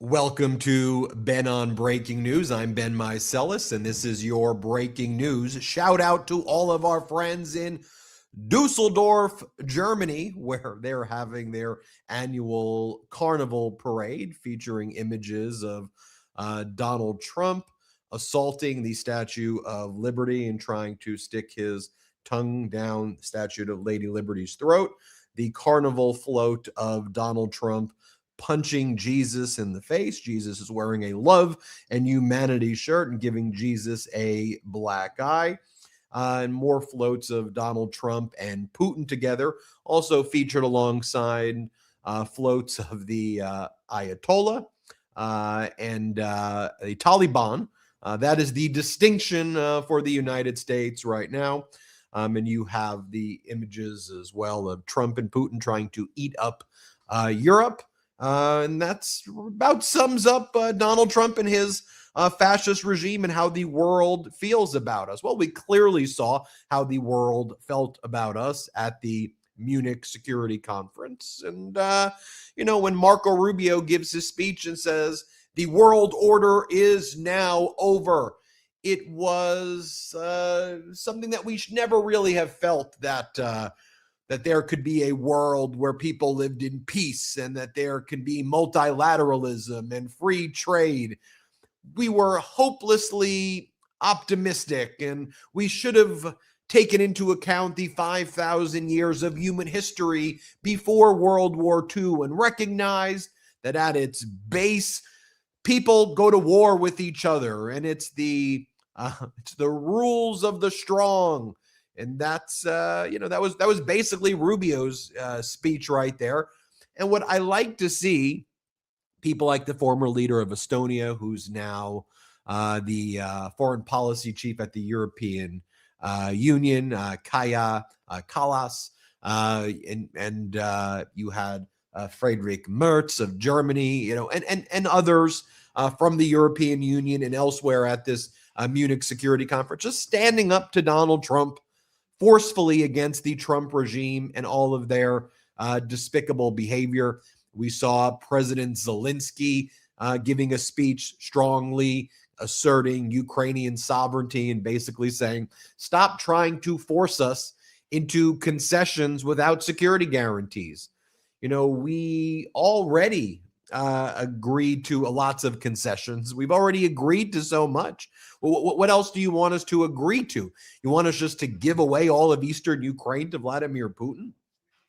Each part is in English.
Welcome to Ben on Breaking News. I'm Ben Meiselas, and this is your breaking news. Shout out to all of our friends in Dusseldorf, Germany, where they're having their annual Carnival parade featuring images of Donald Trump assaulting the Statue of Liberty and trying to stick his tongue down the Statue of Lady Liberty's throat. The Carnival float of Donald Trump punching Jesus in the face. Jesus is wearing a love and humanity shirt and giving Jesus a black eye. And more floats of Donald Trump and Putin together, also featured alongside floats of the Ayatollah and the Taliban. That is the distinction for the United States right now. And you have the images as well of Trump and Putin trying to eat up Europe. And that's about sums up Donald Trump and his fascist regime and how the world feels about us. Well, we clearly saw how the world felt about us at the Munich Security Conference. And, when Marco Rubio gives his speech and says, the world order is now over, it was something that we should never really have felt that there could be a world where people lived in peace and that there could be multilateralism and free trade. We were hopelessly optimistic, and we should have taken into account the 5,000 years of human history before World War II and recognized that at its base, people go to war with each other, and it's the rules of the strong. And that's, that was basically Rubio's speech right there. And what I like to see, people like the former leader of Estonia, who's now the foreign policy chief at the European Union, Kaja Kallas, and you had Friedrich Merz of Germany, and others from the European Union and elsewhere at this Munich Security Conference, just standing up to Donald Trump forcefully against the Trump regime and all of their despicable behavior. We saw President Zelensky giving a speech strongly asserting Ukrainian sovereignty and basically saying, stop trying to force us into concessions without security guarantees. We already agreed to lots of concessions. We've already agreed to so much. What else do you want us to agree to? You want us just to give away all of Eastern Ukraine to Vladimir Putin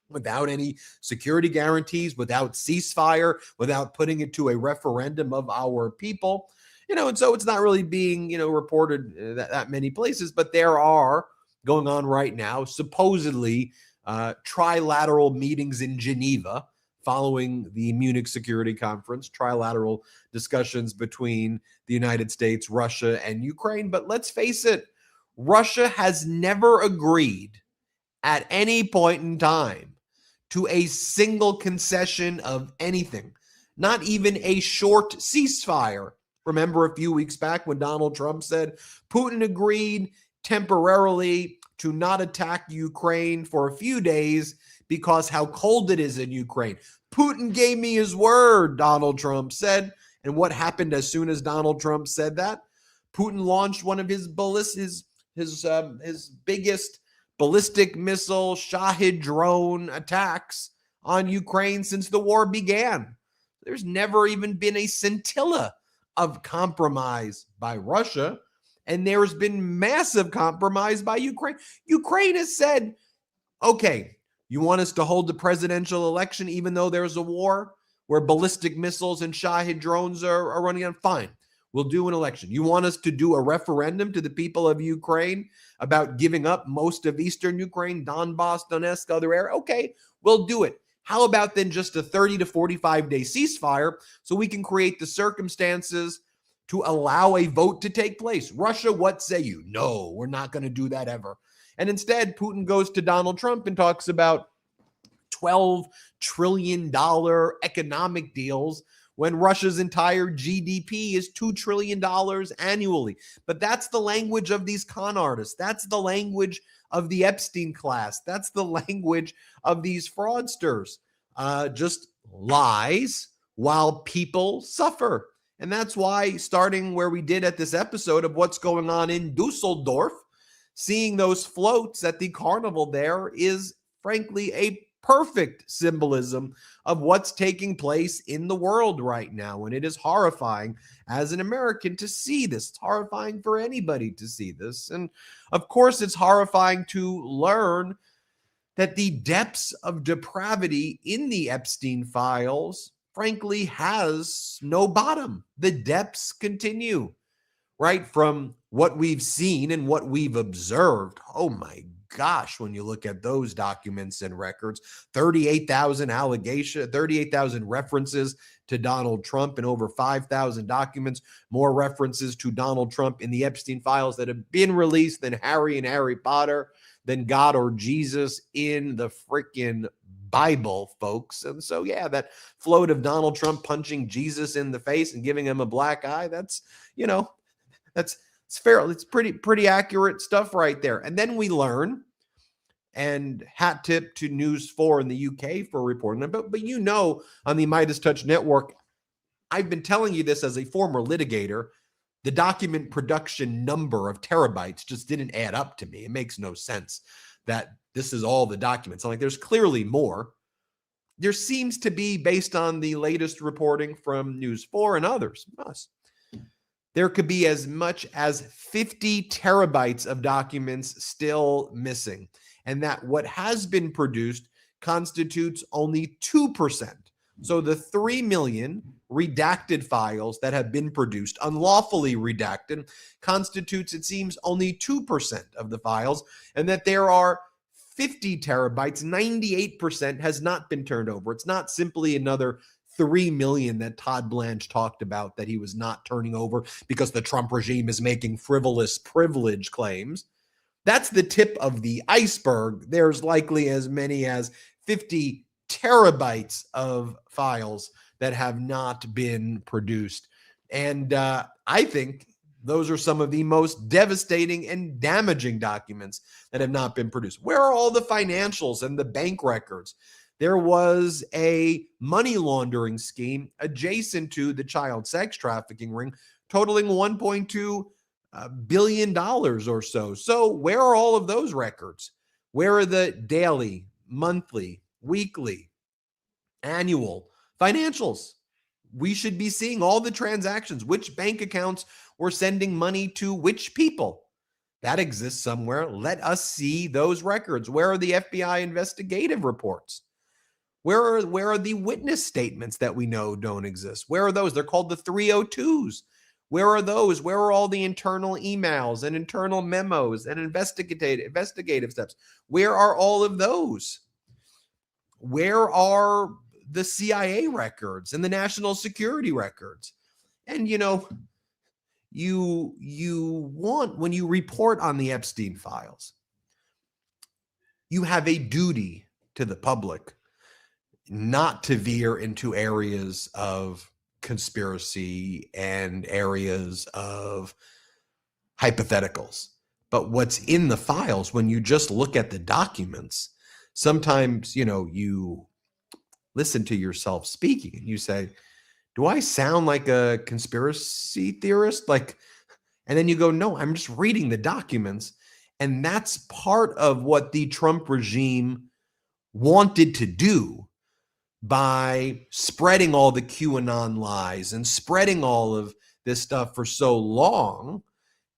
without any security guarantees, without ceasefire, without putting it to a referendum of our people? And so it's not really being, reported that many places, but there are going on right now, supposedly trilateral meetings in Geneva following the Munich Security Conference, trilateral discussions between the United States, Russia, and Ukraine. But let's face it, Russia has never agreed at any point in time to a single concession of anything, not even a short ceasefire. Remember a few weeks back when Donald Trump said Putin agreed temporarily to not attack Ukraine for a few days because how cold it is in Ukraine. Putin gave me his word, Donald Trump said. And what happened as soon as Donald Trump said that? Putin launched one of his biggest ballistic missile Shahid drone attacks on Ukraine since the war began. There's never even been a scintilla of compromise by Russia, and there's been massive compromise by Ukraine. Ukraine has said, okay, you want us to hold the presidential election even though there's a war where ballistic missiles and Shahid drones are running on? Fine, we'll do an election. You want us to do a referendum to the people of Ukraine about giving up most of Eastern Ukraine, Donbass, Donetsk, other area? Okay, we'll do it. How about then just a 30 to 45-day ceasefire so we can create the circumstances to allow a vote to take place? Russia, what say you? No, we're not going to do that ever. And instead, Putin goes to Donald Trump and talks about $12 trillion economic deals when Russia's entire GDP is $2 trillion annually. But that's the language of these con artists. That's the language of the Epstein class. That's the language of these fraudsters. Just lies while people suffer. And that's why, starting where we did at this episode of what's going on in Dusseldorf, seeing those floats at the Carnival there is frankly a perfect symbolism of what's taking place in the world right now. And it is horrifying as an American to see this. It's horrifying for anybody to see this. And of course, it's horrifying to learn that the depths of depravity in the Epstein files, frankly, has no bottom. The depths continue, right? From what we've seen and what we've observed. Oh my gosh, when you look at those documents and records, 38,000 allegations, 38,000 references to Donald Trump and over 5,000 documents, more references to Donald Trump in the Epstein files that have been released than Harry and Harry Potter, than God or Jesus in the freaking Bible, folks. And so, yeah, that float of Donald Trump punching Jesus in the face and giving him a black eye, that's, you know, it's fair. It's pretty accurate stuff right there. And then we learn, and hat tip to News 4 in the UK for reporting it. But you know, on the MeidasTouch network, I've been telling you this as a former litigator. The document production number of terabytes just didn't add up to me. It makes no sense that this is all the documents. I'm like, there's clearly more. There seems to be, based on the latest reporting from News 4 and others, there could be as much as 50 terabytes of documents still missing, and that what has been produced constitutes only 2%. So the 3 million redacted files that have been produced, unlawfully redacted, constitutes, it seems, only 2% of the files, and that there are 50 terabytes, 98% has not been turned over. It's not simply another 3 million that Todd Blanche talked about that he was not turning over because the Trump regime is making frivolous privilege claims. That's the tip of the iceberg. There's likely as many as 50 terabytes of files that have not been produced. And I think those are some of the most devastating and damaging documents that have not been produced. Where are all the financials and the bank records? There was a money laundering scheme adjacent to the child sex trafficking ring, totaling $1.2 billion or so. So where are all of those records? Where are the daily, monthly, weekly, annual financials? We should be seeing all the transactions, which bank accounts were sending money to which people. That exists somewhere. Let us see those records. Where are the FBI investigative reports? Where are the witness statements that we know don't exist? Where are those? They're called the 302s. Where are those? Where are all the internal emails and internal memos and investigative steps? Where are all of those? Where are the CIA records and the national security records? And, you know, you want, when you report on the Epstein files, you have a duty to the public not to veer into areas of conspiracy and areas of hypotheticals. But what's in the files, when you just look at the documents, sometimes, you know, you listen to yourself speaking and you say, do I sound like a conspiracy theorist? Like, and then you go, no, I'm just reading the documents. And that's part of what the Trump regime wanted to do by spreading all the QAnon lies and spreading all of this stuff for so long,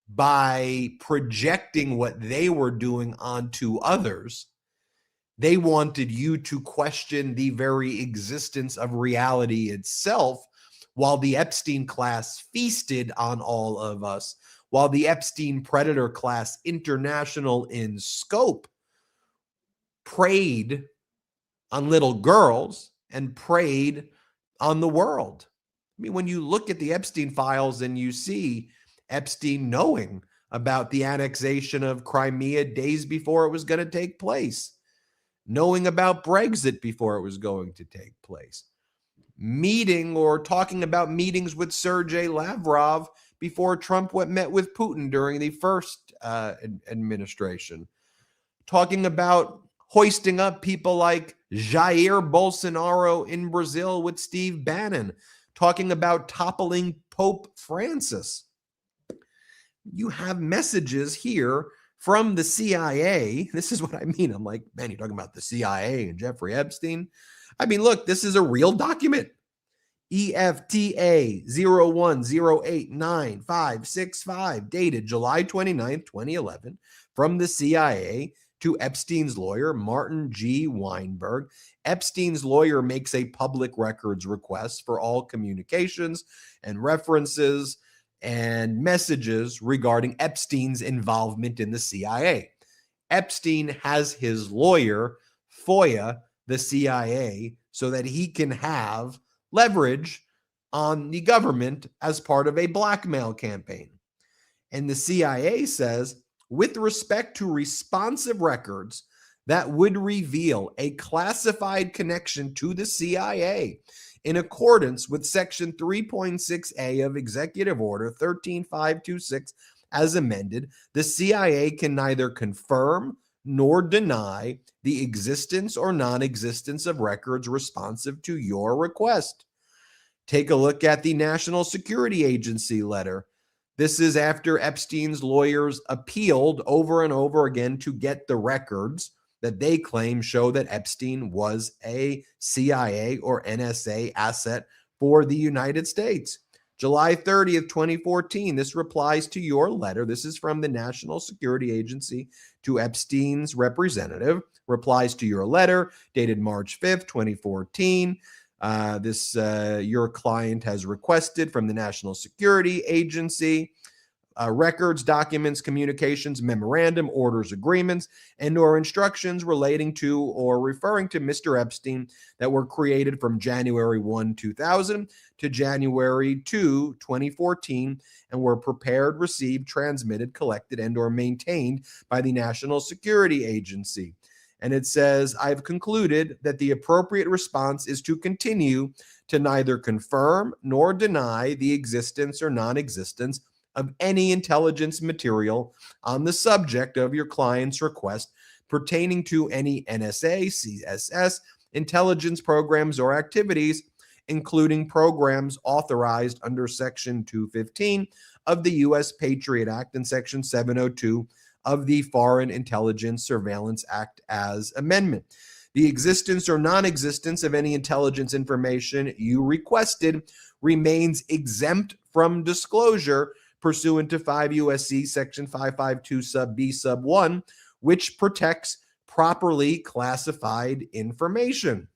by projecting what they were doing onto others. They wanted you to question the very existence of reality itself, while the Epstein class feasted on all of us, while the Epstein predator class, international in scope, preyed on little girls and preyed on the world. I mean, when you look at the Epstein files and you see Epstein knowing about the annexation of Crimea days before it was going to take place, knowing about Brexit before it was going to take place, meeting or talking about meetings with Sergei Lavrov before Trump met with Putin during the first administration, talking about hoisting up people like Jair Bolsonaro in Brazil with Steve Bannon, talking about toppling Pope Francis. You have messages here from the CIA. This is what I mean. I'm like, man, you're talking about the CIA and Jeffrey Epstein. I mean, look, this is a real document. EFTA 01089565, dated July 29th, 2011, from the CIA to Epstein's lawyer, Martin G. Weinberg. Epstein's lawyer makes a public records request for all communications and references and messages regarding Epstein's involvement in the CIA. Epstein has his lawyer FOIA the CIA so that he can have leverage on the government as part of a blackmail campaign. And the CIA says, with respect to responsive records that would reveal a classified connection to the CIA in accordance with Section 3.6A of Executive Order 13526 as amended, the CIA can neither confirm nor deny the existence or non-existence of records responsive to your request. Take a look at the National Security Agency letter. This is after Epstein's lawyers appealed over and over again to get the records that they claim show that Epstein was a CIA or NSA asset for the United States. July 30th, 2014, this replies to your letter. This is from the National Security Agency to Epstein's representative, replies to your letter dated March 5th, 2014. Your client has requested from the National Security Agency records, documents, communications, memorandum, orders, agreements, and or instructions relating to or referring to Mr. Epstein that were created from January 1, 2000 to January 2, 2014, and were prepared, received, transmitted, collected, and or maintained by the National Security Agency. And it says, I've concluded that the appropriate response is to continue to neither confirm nor deny the existence or non-existence of any intelligence material on the subject of your client's request pertaining to any NSA, CSS, intelligence programs or activities, including programs authorized under Section 215 of the U.S. Patriot Act and Section 702 of the Foreign Intelligence Surveillance Act as amendment. The existence or non-existence of any intelligence information you requested remains exempt from disclosure pursuant to 5 U.S.C. Section 552 sub B sub 1, which protects properly classified information.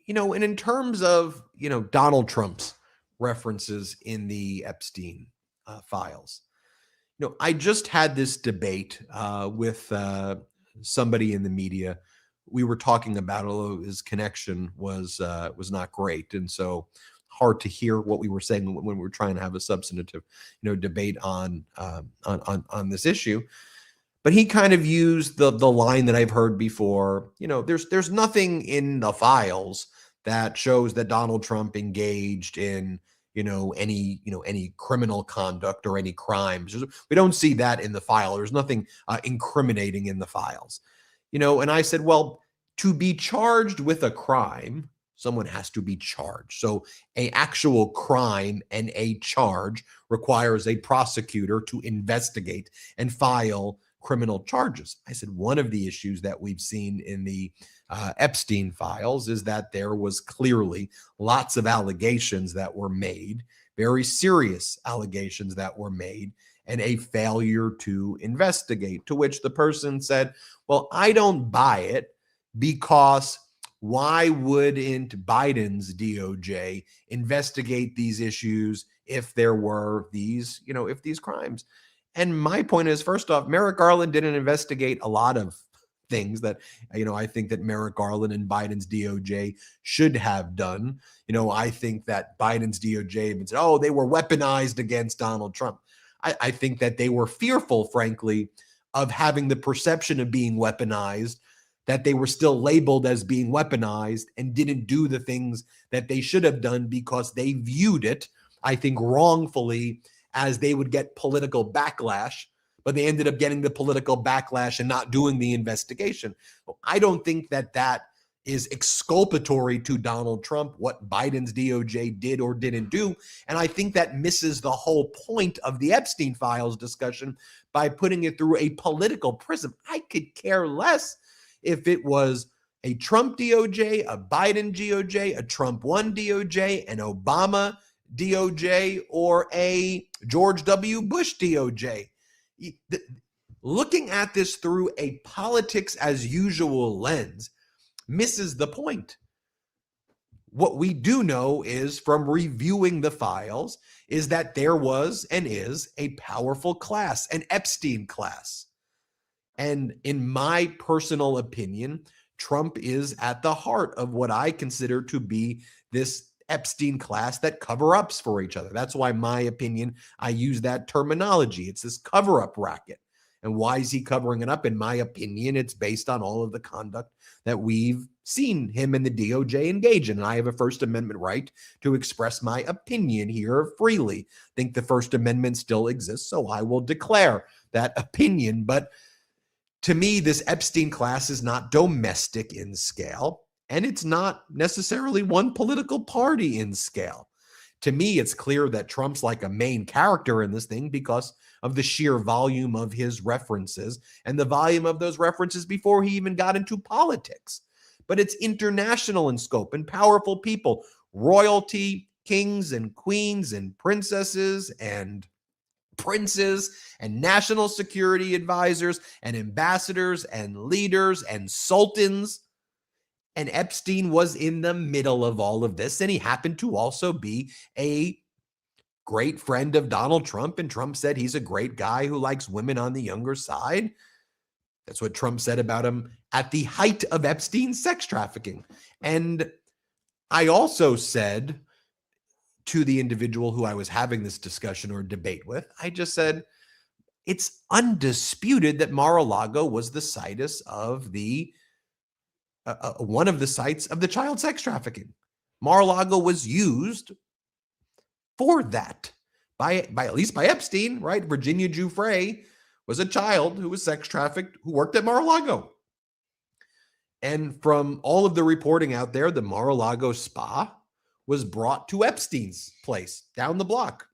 And in terms of, Donald Trump's references in the Epstein files, I just had this debate with somebody in the media. We were talking about, although his connection was not great, and so hard to hear what we were saying when we were trying to have a substantive, debate on this issue. But he kind of used the line that I've heard before. There's nothing in the files that shows that Donald Trump engaged in any criminal conduct or any crimes. We don't see that in the file. There's nothing incriminating in the files. And I said, well, to be charged with a crime, someone has to be charged. So an actual crime and a charge requires a prosecutor to investigate and file criminal charges. I said, one of the issues that we've seen in the Epstein files is that there was clearly lots of allegations that were made, very serious allegations that were made, and a failure to investigate, to which the person said, well, I don't buy it because why wouldn't Biden's DOJ investigate these issues if there were these, if these crimes? And my point is, first off, Merrick Garland didn't investigate a lot of things that, I think that Merrick Garland and Biden's DOJ should have done. I think that Biden's DOJ even said, oh, they were weaponized against Donald Trump. I think that they were fearful, frankly, of having the perception of being weaponized, that they were still labeled as being weaponized and didn't do the things that they should have done because they viewed it, I think wrongfully, as they would get political backlash but they ended up getting the political backlash and not doing the investigation. Well, I don't think that that is exculpatory to Donald Trump, what Biden's DOJ did or didn't do. And I think that misses the whole point of the Epstein files discussion by putting it through a political prism. I could care less if it was a Trump DOJ, a Biden DOJ, a Trump 1 DOJ, an Obama DOJ, or a George W. Bush DOJ. Looking at this through a politics as usual lens misses the point. What we do know is from reviewing the files is that there was and is a powerful class, an Epstein class. And in my personal opinion, Trump is at the heart of what I consider to be this Epstein class that cover-ups for each other. That's why, my opinion, I use that terminology. It's this cover-up racket. And why is he covering it up? In my opinion, it's based on all of the conduct that we've seen him and the DOJ engage in. And I have a First Amendment right to express my opinion here freely. I think the First Amendment still exists, so I will declare that opinion. But to me, this Epstein class is not domestic in scale, and it's not necessarily one political party in scale. To me, it's clear that Trump's like a main character in this thing because of the sheer volume of his references and the volume of those references before he even got into politics. But it's international in scope and powerful people, royalty, kings and queens and princesses and princes and national security advisors and ambassadors and leaders and sultans. And Epstein was in the middle of all of this. And he happened to also be a great friend of Donald Trump. And Trump said he's a great guy who likes women on the younger side. That's what Trump said about him at the height of Epstein's sex trafficking. And I also said to the individual who I was having this discussion or debate with, I just said, it's undisputed that Mar-a-Lago was the situs of the one of the sites of the child sex trafficking. Mar-a-Lago was used for that by at least by Epstein, right? Virginia Giuffre was a child who was sex trafficked who worked at Mar-a-Lago. And from all of the reporting out there, the Mar-a-Lago spa was brought to Epstein's place down the block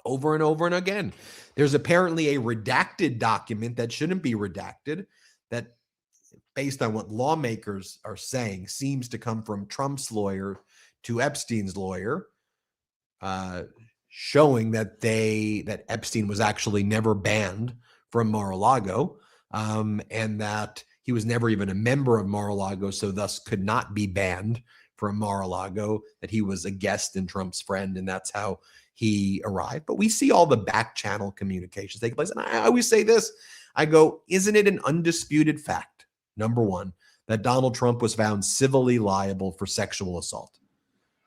over and over and again. There's apparently a redacted document that shouldn't be redacted that, based on what lawmakers are saying, seems to come from Trump's lawyer to Epstein's lawyer, showing that that Epstein was actually never banned from Mar-a-Lago, and that he was never even a member of Mar-a-Lago, so thus could not be banned from Mar-a-Lago, that he was a guest and Trump's friend, and that's how he arrived. But we see all the back channel communications take place. And I always say this, I go, isn't it an undisputed fact, number one, that Donald Trump was found civilly liable for sexual assault?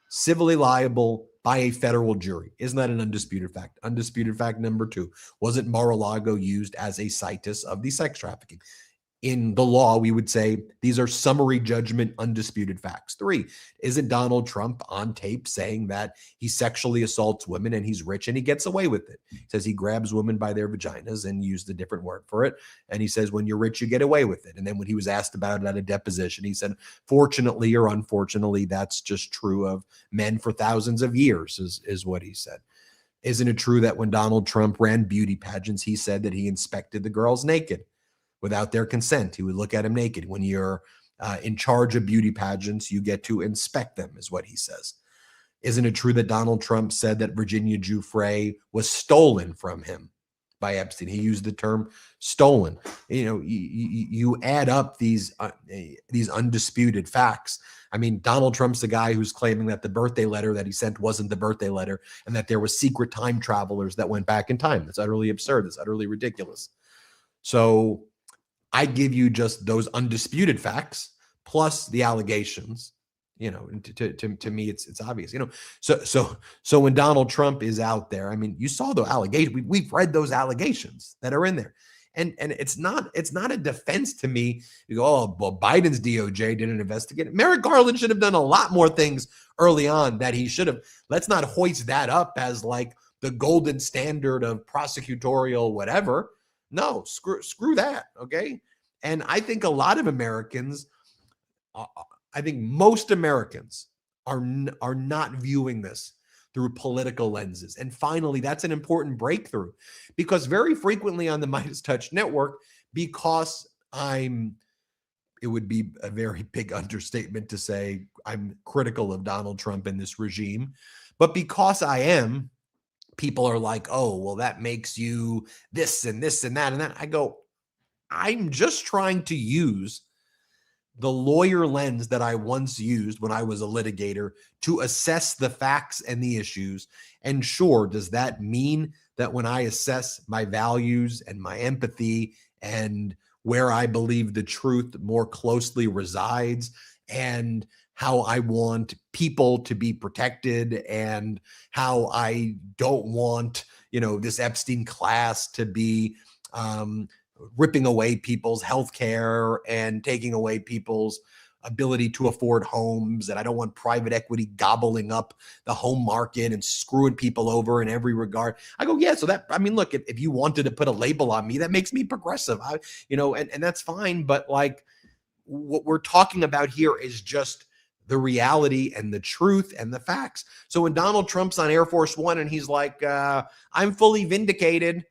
Civilly liable by a federal jury. Isn't that an undisputed fact? Undisputed fact number two, wasn't Mar-a-Lago used as a situs of the sex trafficking? In the law, we would say these are summary judgment, undisputed facts. Three, isn't Donald Trump on tape saying that he sexually assaults women and he's rich and he gets away with it? He says he grabs women by their vaginas and used a different word for it. And he says, when you're rich, you get away with it. And then when he was asked about it at a deposition, he said, fortunately or unfortunately, that's just true of men for thousands of years, is what he said. Isn't it true that when Donald Trump ran beauty pageants, he said that he inspected the girls naked without their consent? He would look at them naked. When you're in charge of beauty pageants, you get to inspect them, is what he says. Isn't it true that Donald Trump said that Virginia Giuffre was stolen from him by Epstein? He used the term stolen. You know, you add up these undisputed facts. I mean, Donald Trump's the guy who's claiming that the birthday letter that he sent wasn't the birthday letter and that there was secret time travelers that went back in time. That's utterly absurd. That's utterly ridiculous. So I give you just those undisputed facts plus the allegations. You know, to me, it's obvious. You know, so when Donald Trump is out there, I mean, you saw the allegations. We've read those allegations that are in there, and it's not a defense to me. You go, oh, well, Biden's DOJ didn't investigate it. Merrick Garland should have done a lot more things early on that he should have. Let's not hoist that up as like the golden standard of prosecutorial whatever. No, screw that. Okay. And I think a lot of Americans, I think most Americans are not viewing this through political lenses. And finally, that's an important breakthrough, because very frequently on the MeidasTouch network, because it would be a very big understatement to say I'm critical of Donald Trump and this regime, but because I am, people are like, oh, well, that makes you this and this and that and that. I go, I'm just trying to use the lawyer lens that I once used when I was a litigator to assess the facts and the issues. And sure, does that mean that when I assess my values and my empathy and where I believe the truth more closely resides and how I want people to be protected and how I don't want, this Epstein class to be ripping away people's health care and taking away people's ability to afford homes. And I don't want private equity gobbling up the home market and screwing people over in every regard. I go, yeah. So look, if you wanted to put a label on me, that makes me progressive, and that's fine. But like what we're talking about here is just the reality and the truth and the facts. So when Donald Trump's on Air Force One and he's like, I'm fully vindicated,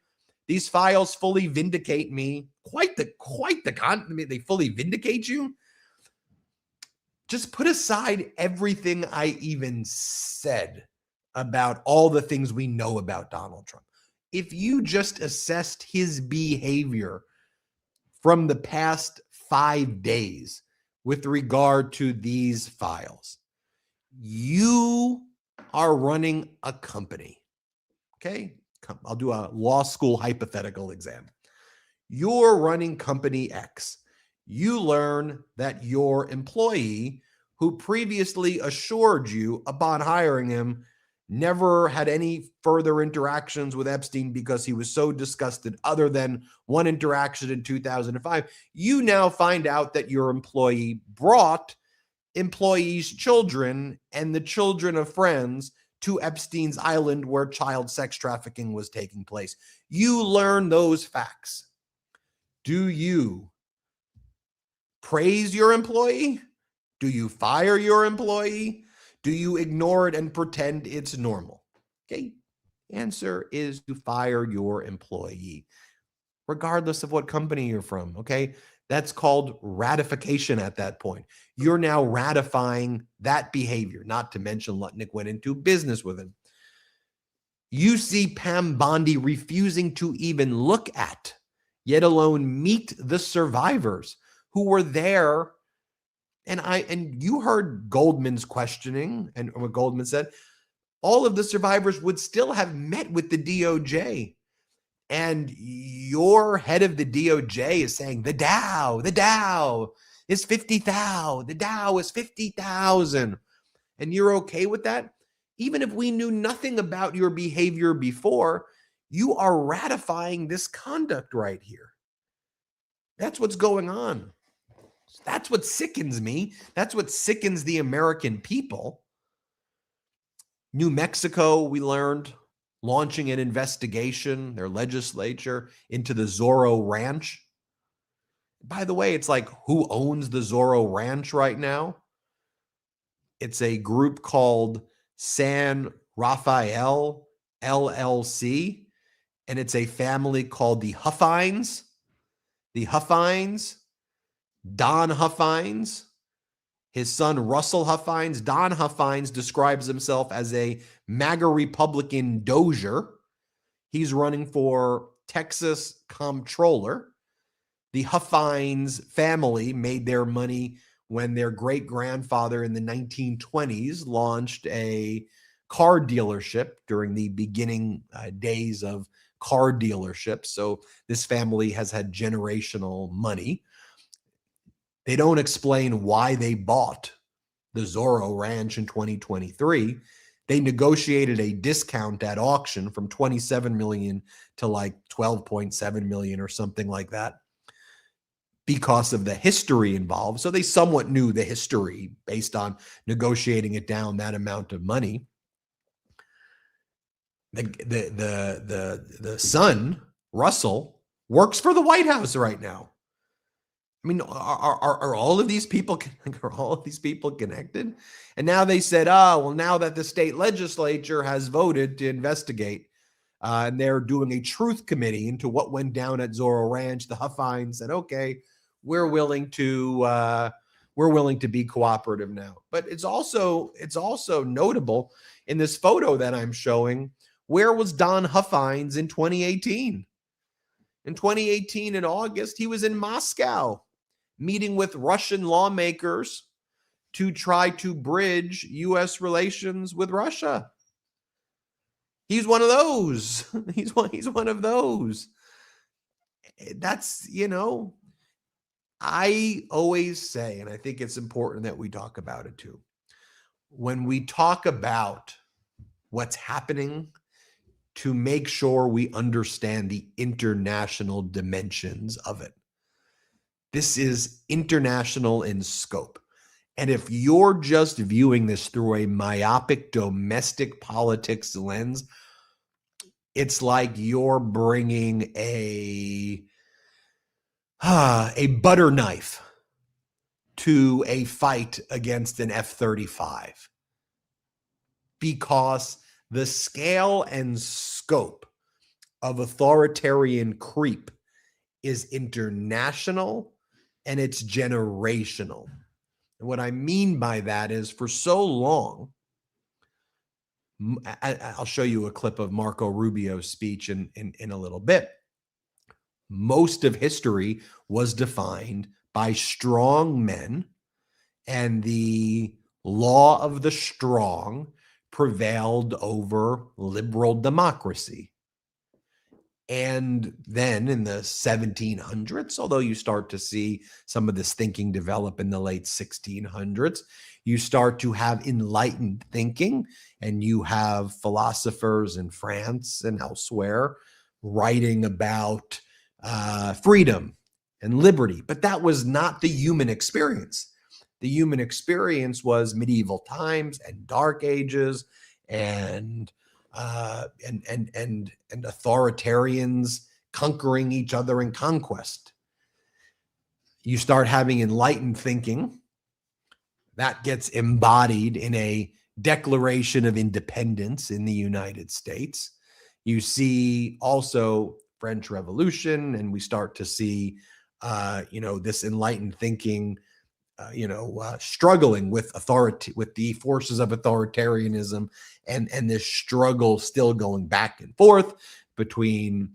these files fully vindicate me. They fully vindicate you. Just put aside everything I even said about all the things we know about Donald Trump. If you just assessed his behavior from the past 5 days with regard to these files, you are running a company. Okay? I'll do a law school hypothetical exam. You're running company X. You learn that your employee, who previously assured you upon hiring him, never had any further interactions with Epstein because he was so disgusted, other than one interaction in 2005. You now find out that your employee brought employees' children and the children of friends to Epstein's island where child sex trafficking was taking place. You learn those facts. Do you praise your employee? Do you fire your employee? Do you ignore it and pretend it's normal? Okay. Answer is to fire your employee, regardless of what company you're from. Okay. That's called ratification at that point. You're now ratifying that behavior, not to mention Lutnick went into business with him. You see Pam Bondi refusing to even look at, yet alone meet the survivors who were there. And you heard Goldman's questioning, and what Goldman said, all of the survivors would still have met with the DOJ. And your head of the DOJ is saying the Dow is 50,000. The Dow is 50,000. And you're okay with that? Even if we knew nothing about your behavior before, you are ratifying this conduct right here. That's what's going on. That's what sickens me. That's what sickens the American people. New Mexico, we learned, launching an investigation, their legislature, into the Zorro Ranch. By the way, it's like, who owns the Zorro Ranch right now? It's a group called San Rafael LLC, and it's a family called the Huffines. The Huffines, Don Huffines, his son Russell Huffines. Don Huffines describes himself as a MAGA Republican dozier. He's running for Texas comptroller. The Huffines family made their money when their great-grandfather in the 1920s launched a car dealership during the beginning days of car dealerships. So this family has had generational money. They don't explain why they bought the Zorro Ranch in 2023. They negotiated a discount at auction from $27 million to like $12.7 million or something like that because of the history involved. So they somewhat knew the history based on negotiating it down that amount of money. The son, Russell, works for the White House right now. I mean, are all of these people connected? And now they said, oh, well, now that the state legislature has voted to investigate, and they're doing a truth committee into what went down at Zorro Ranch, the Huffines said, okay, we're willing to be cooperative now. But it's also notable in this photo that I'm showing, where was Don Huffines in 2018? In 2018, in August, he was in Moscow meeting with Russian lawmakers to try to bridge U.S. relations with Russia. He's one of those. He's one of those. That's, I always say, and I think it's important that we talk about it too, when we talk about what's happening, to make sure we understand the international dimensions of it. This is international in scope. And if you're just viewing this through a myopic domestic politics lens, it's like you're bringing a butter knife to a fight against an F-35, because the scale and scope of authoritarian creep is international and it's generational. And what I mean by that is, for so long, I'll show you a clip of Marco Rubio's speech in a little bit. Most of history was defined by strong men, and the law of the strong prevailed over liberal democracy. And then in the 1700s, although you start to see some of this thinking develop in the late 1600s, you start to have enlightened thinking, and you have philosophers in France and elsewhere writing about freedom and liberty. But that was not the human experience. The human experience was medieval times and dark ages and authoritarians conquering each other in conquest. You start having enlightened thinking that gets embodied in a Declaration of Independence in the United States. You see also French Revolution, and we start to see this enlightened thinking struggling with authority, with the forces of authoritarianism, and this struggle still going back and forth between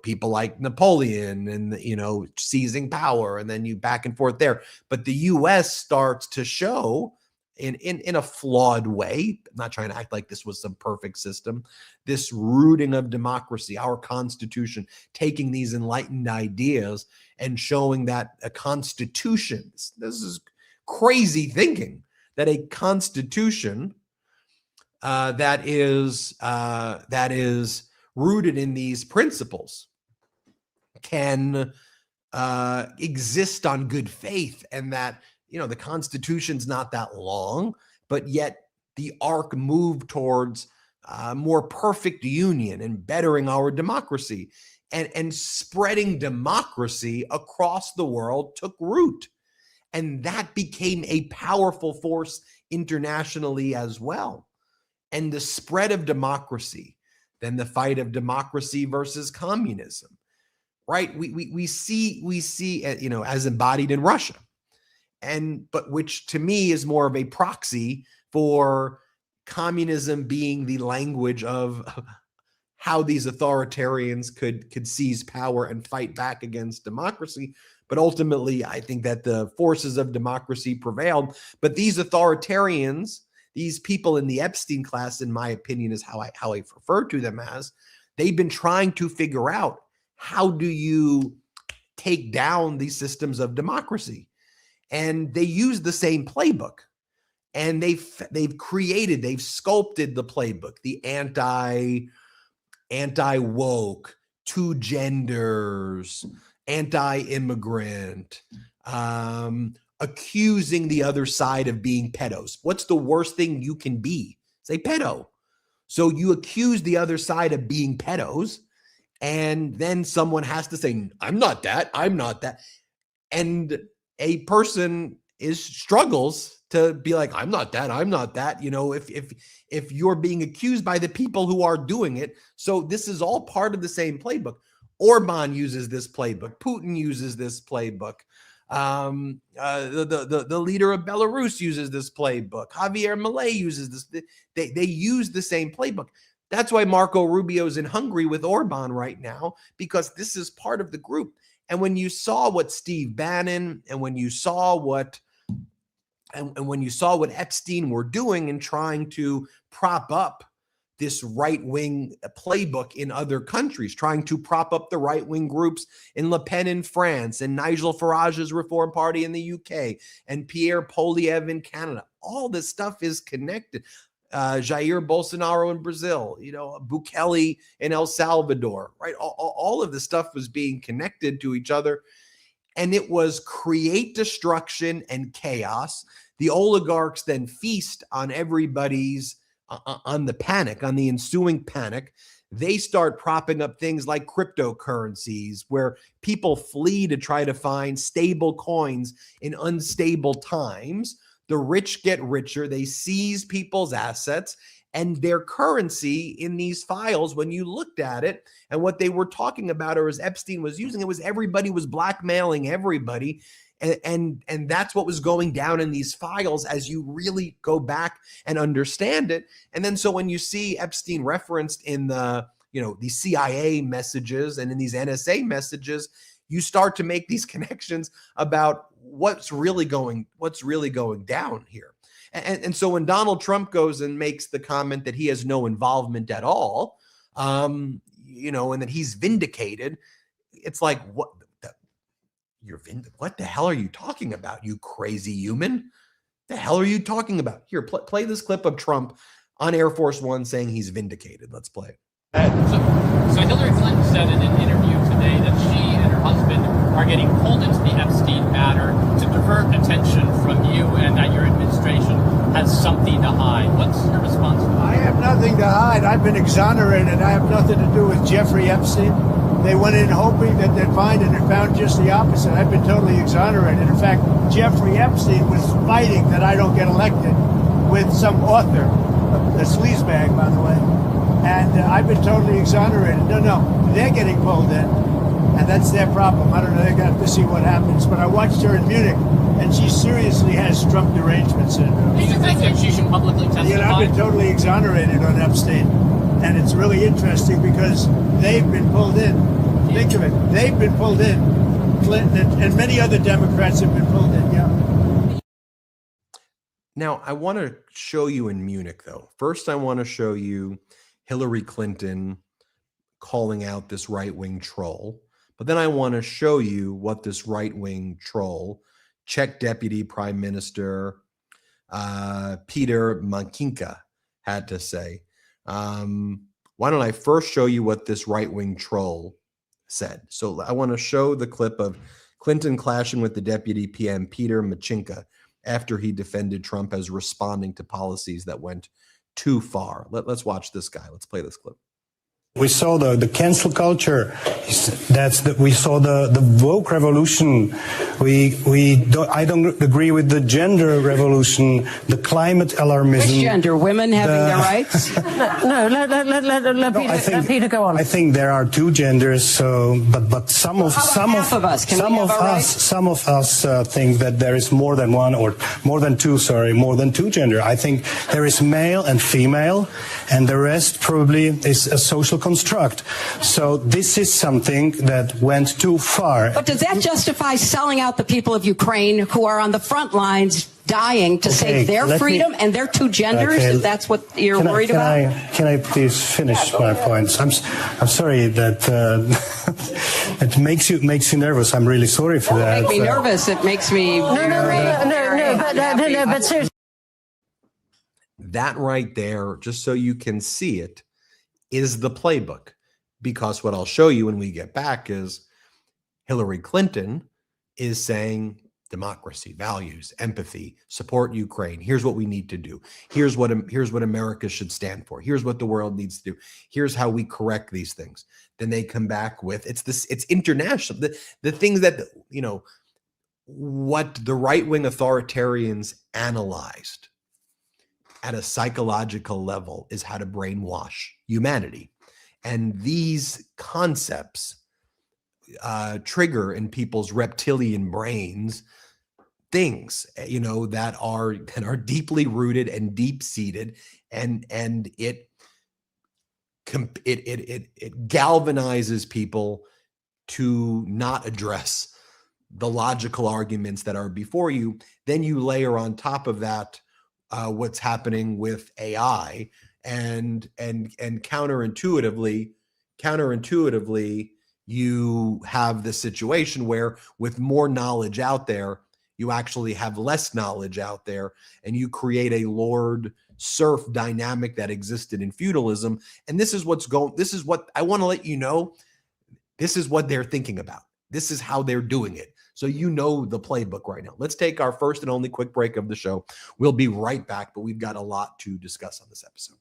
people like Napoleon and seizing power, and then you back and forth there. But the U.S. starts to show in a flawed way, I'm not trying to act like this was some perfect system, this rooting of democracy, our Constitution, taking these enlightened ideas and showing that a Constitution, this is crazy thinking, that a Constitution that is rooted in these principles can exist on good faith, and that the Constitution's not that long, but yet the arc moved towards more perfect union and bettering our democracy, and spreading democracy across the world took root. And that became a powerful force internationally as well. And the spread of democracy, then the fight of democracy versus communism, right? We see as embodied in Russia. But which to me is more of a proxy for communism being the language of how these authoritarians could seize power and fight back against democracy. But ultimately, I think that the forces of democracy prevailed. But these authoritarians, these people in the Epstein class, in my opinion, is how I refer to them as, they've been trying to figure out, how do you take down these systems of democracy? And they use the same playbook, and they've sculpted the playbook, the anti-woke, two genders, anti-immigrant, accusing the other side of being pedos. What's the worst thing you can be? Say pedo. So you accuse the other side of being pedos, And then someone has to say, I'm not that, I'm not that. And a person struggles to be like, I'm not that, I'm not that, if you're being accused by the people who are doing it. So this is all part of the same playbook. Orban uses this playbook. Putin uses this playbook. The leader of Belarus uses this playbook. Javier Milei uses this. They use the same playbook. That's why Marco Rubio's in Hungary with Orban right now, because this is part of the group. And when you saw what Steve Bannon and when you saw what Epstein were doing in trying to prop up this right-wing playbook in other countries, trying to prop up the right-wing groups in Le Pen in France and Nigel Farage's Reform Party in the UK and Pierre Poilievre in Canada. All this stuff is connected. Jair Bolsonaro in Brazil, Bukele in El Salvador, right? All of the stuff was being connected to each other. And it was create destruction and chaos. The oligarchs then feast on everybody's on the panic, on the ensuing panic. They start propping up things like cryptocurrencies where people flee to try to find stable coins in unstable times. The rich get richer. They seize people's assets, and their currency in these files, when you looked at it and what they were talking about, or as Epstein was using it, was everybody was blackmailing everybody. And that's what was going down in these files as you really go back and understand it. And then so when you see Epstein referenced in the CIA messages and in these NSA messages, you start to make these connections about what's really going down here. And so when Donald Trump goes and makes the comment that he has no involvement at all, and that he's vindicated, it's like, what the hell are you talking about, you crazy human? The hell are you talking about? Here, play this clip of Trump on Air Force One saying he's vindicated. Let's play it. So Hillary Clinton said in an interview today that she and her husband are getting pulled into the Epstein matter to divert attention from you, and that your administration has something to hide. What's your response to that? I have nothing to hide. I've been exonerated. I have nothing to do with Jeffrey Epstein. They went in hoping that they'd find it and found just the opposite. I've been totally exonerated. In fact, Jeffrey Epstein was fighting that I don't get elected with some author, a sleazebag, by the way. And I've been totally exonerated. No, they're getting pulled in, and that's their problem. I don't know, they got to see what happens. But I watched her in Munich, and she seriously has Trump derangement syndrome. Do you think that she should publicly testify? I've been totally exonerated on Epstein, and it's really interesting because they've been pulled in. Think of it. They've been pulled in. Clinton and many other Democrats have been pulled in, yeah. Now, I want to show you in Munich, though. First, I want to show you Hillary Clinton calling out this right-wing troll. But then I want to show you what this right-wing troll, Czech Deputy Prime Minister Peter Makinka, had to say. Why don't I first show you what this right-wing troll said? So I want to show the clip of Clinton clashing with the Deputy PM Peter Machinka after he defended Trump as responding to policies that went too far. Let's watch this guy. Let's play this clip. We saw the cancel culture. We saw the woke revolution. I don't agree with the gender revolution, the climate alarmism. Which gender? Women having their rights? Let Peter go on. I think there are two genders. So, but some of us think that there is more than one or more than two gender. I think there is male and female, and the rest probably is a social construct. So this is something that went too far. But does that justify selling out the people of Ukraine who are on the front lines dying to save their freedom and their two genders? If that's what you're worried about? Can I please finish my points? I'm sorry that it makes you nervous. I'm really sorry for that. It makes me nervous. It makes me but seriously. That right there, just so you can see it, is the playbook. Because what I'll show you when we get back is Hillary Clinton is saying democracy, values, empathy, support Ukraine. Here's what we need to do. Here's what America should stand for. Here's what the world needs to do. Here's how we correct these things. Then they come back with it's international. The things that, what the right-wing authoritarians analyzed at a psychological level is how to brainwash humanity. And these concepts trigger in people's reptilian brains things, that are deeply rooted and deep-seated, and it galvanizes people to not address the logical arguments that are before you. Then you layer on top of that what's happening with AI, and counterintuitively, you have the situation where, with more knowledge out there, you actually have less knowledge out there, and you create a lord-serf dynamic that existed in feudalism. And this is what I want to let you know. This is what they're thinking about. This is how they're doing it. So the playbook right now. Let's take our first and only quick break of the show. We'll be right back, but we've got a lot to discuss on this episode.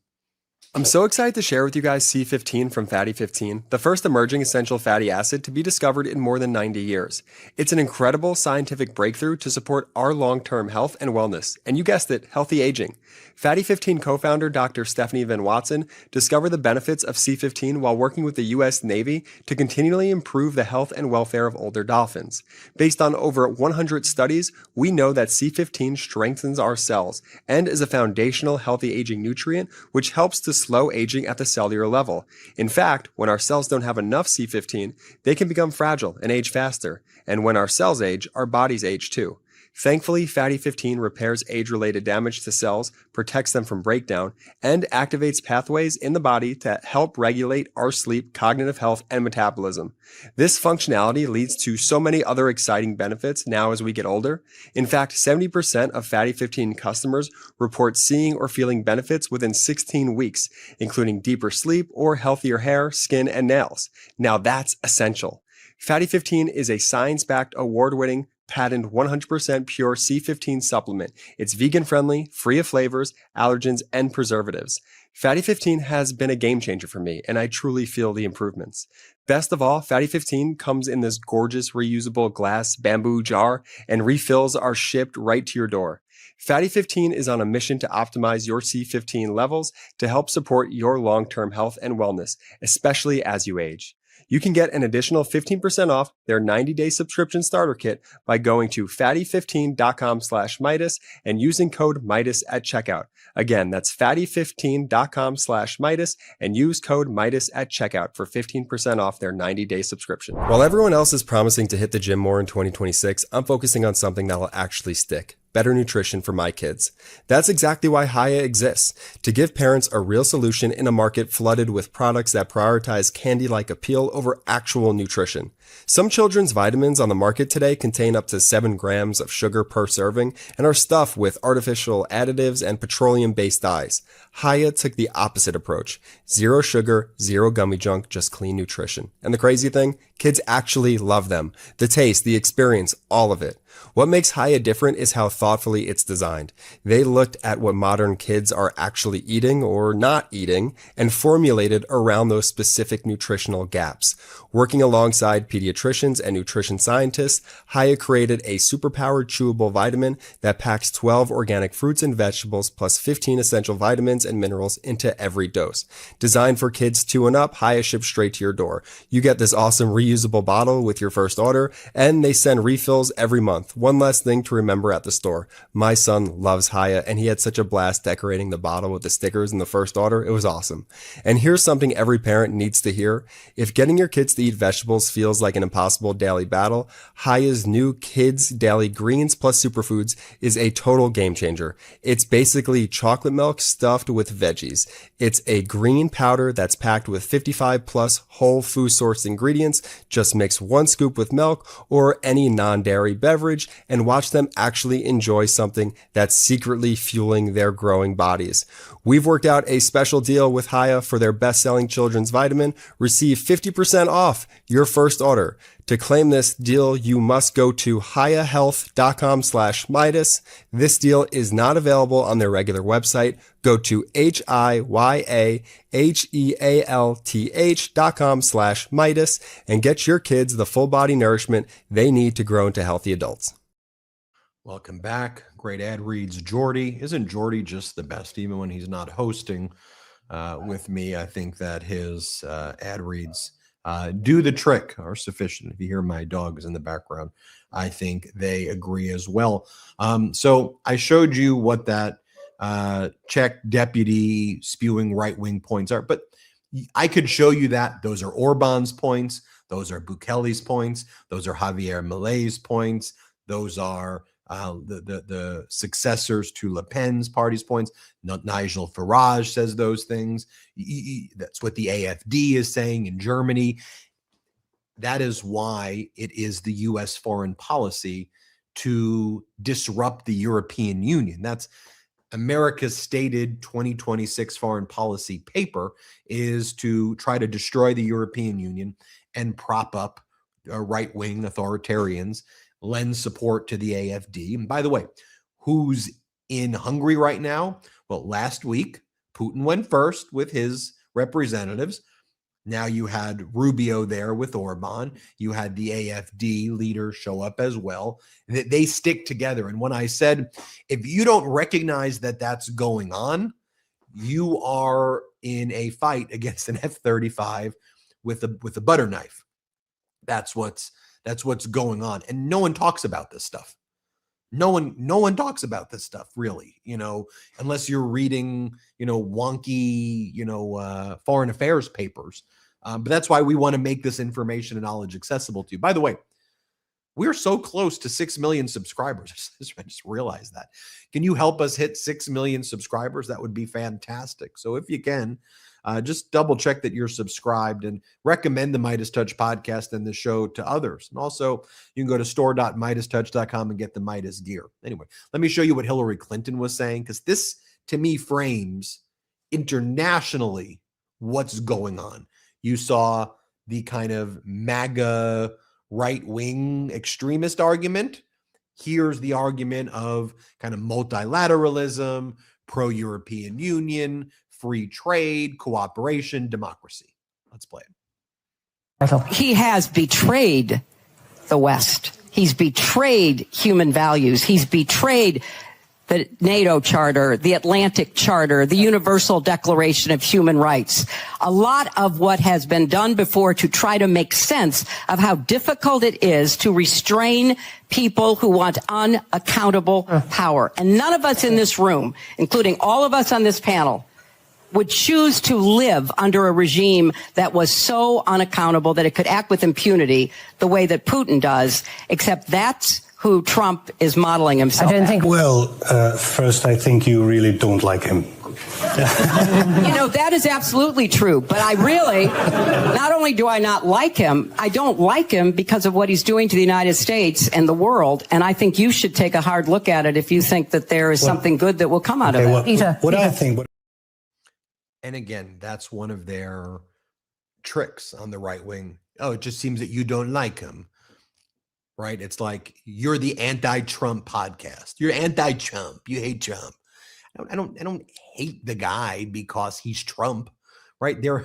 I'm so excited to share with you guys C15 from Fatty 15, the first emerging essential fatty acid to be discovered in more than 90 years. It's an incredible scientific breakthrough to support our long-term health and wellness, and you guessed it, healthy aging. Fatty 15 co-founder Dr. Stephanie Van Watson discovered the benefits of C15 while working with the U.S. Navy to continually improve the health and welfare of older dolphins. Based on over 100 studies, we know that C15 strengthens our cells and is a foundational healthy aging nutrient which helps to slow aging at the cellular level. In fact, when our cells don't have enough C15, they can become fragile and age faster. And when our cells age, our bodies age too. Thankfully, Fatty 15 repairs age-related damage to cells, protects them from breakdown, and activates pathways in the body to help regulate our sleep, cognitive health, and metabolism. This functionality leads to so many other exciting benefits now as we get older. In fact, 70% of Fatty 15 customers report seeing or feeling benefits within 16 weeks, including deeper sleep or healthier hair, skin, and nails. Now that's essential. Fatty 15 is a science-backed, award-winning, patented 100% pure C15 supplement. It's vegan-friendly, free of flavors, allergens, and preservatives. Fatty 15 has been a game changer for me, and I truly feel the improvements. Best of all, Fatty 15 comes in this gorgeous reusable glass bamboo jar, and refills are shipped right to your door. Fatty 15 is on a mission to optimize your C15 levels to help support your long-term health and wellness, especially as you age. You can get an additional 15% off their 90-day subscription starter kit by going to fatty15.com/Meidas and using code Meidas at checkout. Again, that's fatty15.com/Meidas and use code Meidas at checkout for 15% off their 90-day subscription. While everyone else is promising to hit the gym more in 2026, I'm focusing on something that will actually stick. Better nutrition for my kids. That's exactly why Hiya exists, to give parents a real solution in a market flooded with products that prioritize candy-like appeal over actual nutrition. Some children's vitamins on the market today contain up to 7 grams of sugar per serving and are stuffed with artificial additives and petroleum-based dyes. Hiya took the opposite approach. Zero sugar, zero gummy junk, just clean nutrition. And the crazy thing? Kids actually love them. The taste, the experience, all of it. What makes Hiya different is how thoughtfully it's designed. They looked at what modern kids are actually eating or not eating and formulated around those specific nutritional gaps. Working alongside pediatricians and nutrition scientists, Hiya created a superpowered chewable vitamin that packs 12 organic fruits and vegetables plus 15 essential vitamins and minerals into every dose. Designed for kids 2 and up, Hiya ships straight to your door. You get this awesome reusable bottle with your first order, and they send refills every month. One less thing to remember at the store. My son loves Hiya, and he had such a blast decorating the bottle with the stickers in the first order. It was awesome. And here's something every parent needs to hear. If getting your kids to eat vegetables feels like an impossible daily battle, Hiya's new Kids Daily Greens plus Superfoods is a total game changer. It's basically chocolate milk stuffed with veggies. It's a green powder that's packed with 55 plus whole food sourced ingredients. Just mix 1 scoop with milk or any non-dairy beverage and watch them actually enjoy something that's secretly fueling their growing bodies. We've worked out a special deal with Hiya for their best-selling children's vitamin. Receive 50% off your first order. To claim this deal, you must go to hiyahealth.com/Meidas. This deal is not available on their regular website. Go to hiyahealth.com/Meidas and get your kids the full body nourishment they need to grow into healthy adults. Welcome back. Great ad reads. Jordy. Isn't Jordy just the best, even when he's not hosting with me? I think that his ad reads do the trick, are sufficient. If you hear my dogs in the background, I think they agree as well. So I showed you what that Czech deputy spewing right-wing points are, but I could show you that those are Orban's points, those are Bukele's points, those are Javier Milei's points, those are the successors to Le Pen's party's points. Nigel Farage says those things. That's what the AfD is saying in Germany. That is why it is the U.S. foreign policy to disrupt the European Union. That's America's stated 2026 foreign policy paper, is to try to destroy the European Union and prop up right-wing authoritarians, lend support to the AfD. And by the way, who's in Hungary right now? Well, last week, Putin went first with his representatives. Now you had Rubio there with Orban. You had the AfD leader show up as well. They stick together. And when I said, if you don't recognize that that's going on, you are in a fight against an F-35 with a butter knife. That's what's going on. And no one talks about this stuff. No one talks about this stuff, really, unless you're reading, wonky, foreign affairs papers. But that's why we want to make this information and knowledge accessible to you. By the way, we're so close to 6 million subscribers. I just realized that. Can you help us hit 6 million subscribers? That would be fantastic. So if you can, just double check that you're subscribed and recommend the MeidasTouch podcast and the show to others. And also, you can go to store.meidastouch.com and get the Meidas gear. Anyway, let me show you what Hillary Clinton was saying, because this, to me, frames internationally what's going on. You saw the kind of MAGA right-wing extremist argument. Here's the argument of kind of multilateralism, pro-European Union, free trade, cooperation, democracy. Let's play it. He has betrayed the West. He's betrayed human values. He's betrayed the NATO Charter, the Atlantic Charter, the Universal Declaration of Human Rights. A lot of what has been done before to try to make sense of how difficult it is to restrain people who want unaccountable power. And none of us in this room, including all of us on this panel, would choose to live under a regime that was so unaccountable that it could act with impunity the way that Putin does, except that's who Trump is modeling himself. Well, first, I think you really don't like him. That is absolutely true. But I really, not only do I not like him, I don't like him because of what he's doing to the United States and the world. And I think you should take a hard look at it if you think that there is something good that will come out of it. What I think... And again, that's one of their tricks on the right wing. Oh, it just seems that you don't like him. Right? It's like you're the anti-Trump podcast. You're anti-Trump. You hate Trump. I don't hate the guy because he's Trump, right? There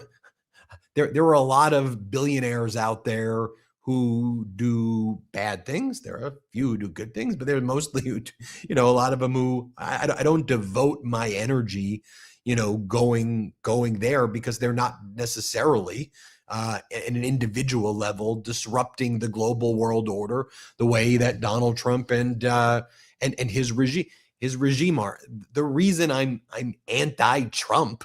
are a lot of billionaires out there who do bad things. There are a few who do good things, but they're mostly, a lot of them who I don't devote my energy, going there, because they're not necessarily at an individual level disrupting the global world order the way that Donald Trump and his regime are. The reason I'm anti-Trump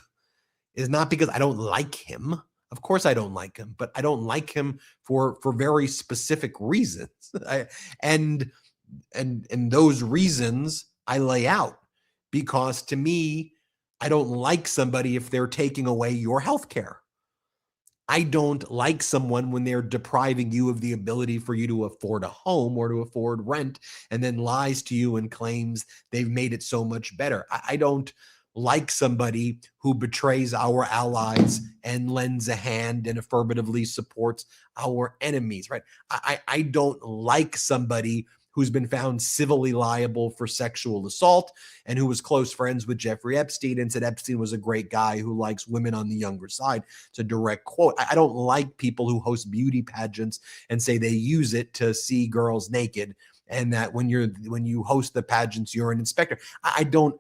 is not because I don't like him. Of course I don't like him, but I don't like him for very specific reasons. And those reasons I lay out, because to me, I don't like somebody if they're taking away your health care. I don't like someone when they're depriving you of the ability for you to afford a home or to afford rent, and then lies to you and claims they've made it so much better. I don't like somebody who betrays our allies and lends a hand and affirmatively supports our enemies, right? I don't like somebody who's been found civilly liable for sexual assault and who was close friends with Jeffrey Epstein and said Epstein was a great guy who likes women on the younger side. It's a direct quote. I don't like people who host beauty pageants and say they use it to see girls naked, and that when you host the pageants, you're an inspector. I don't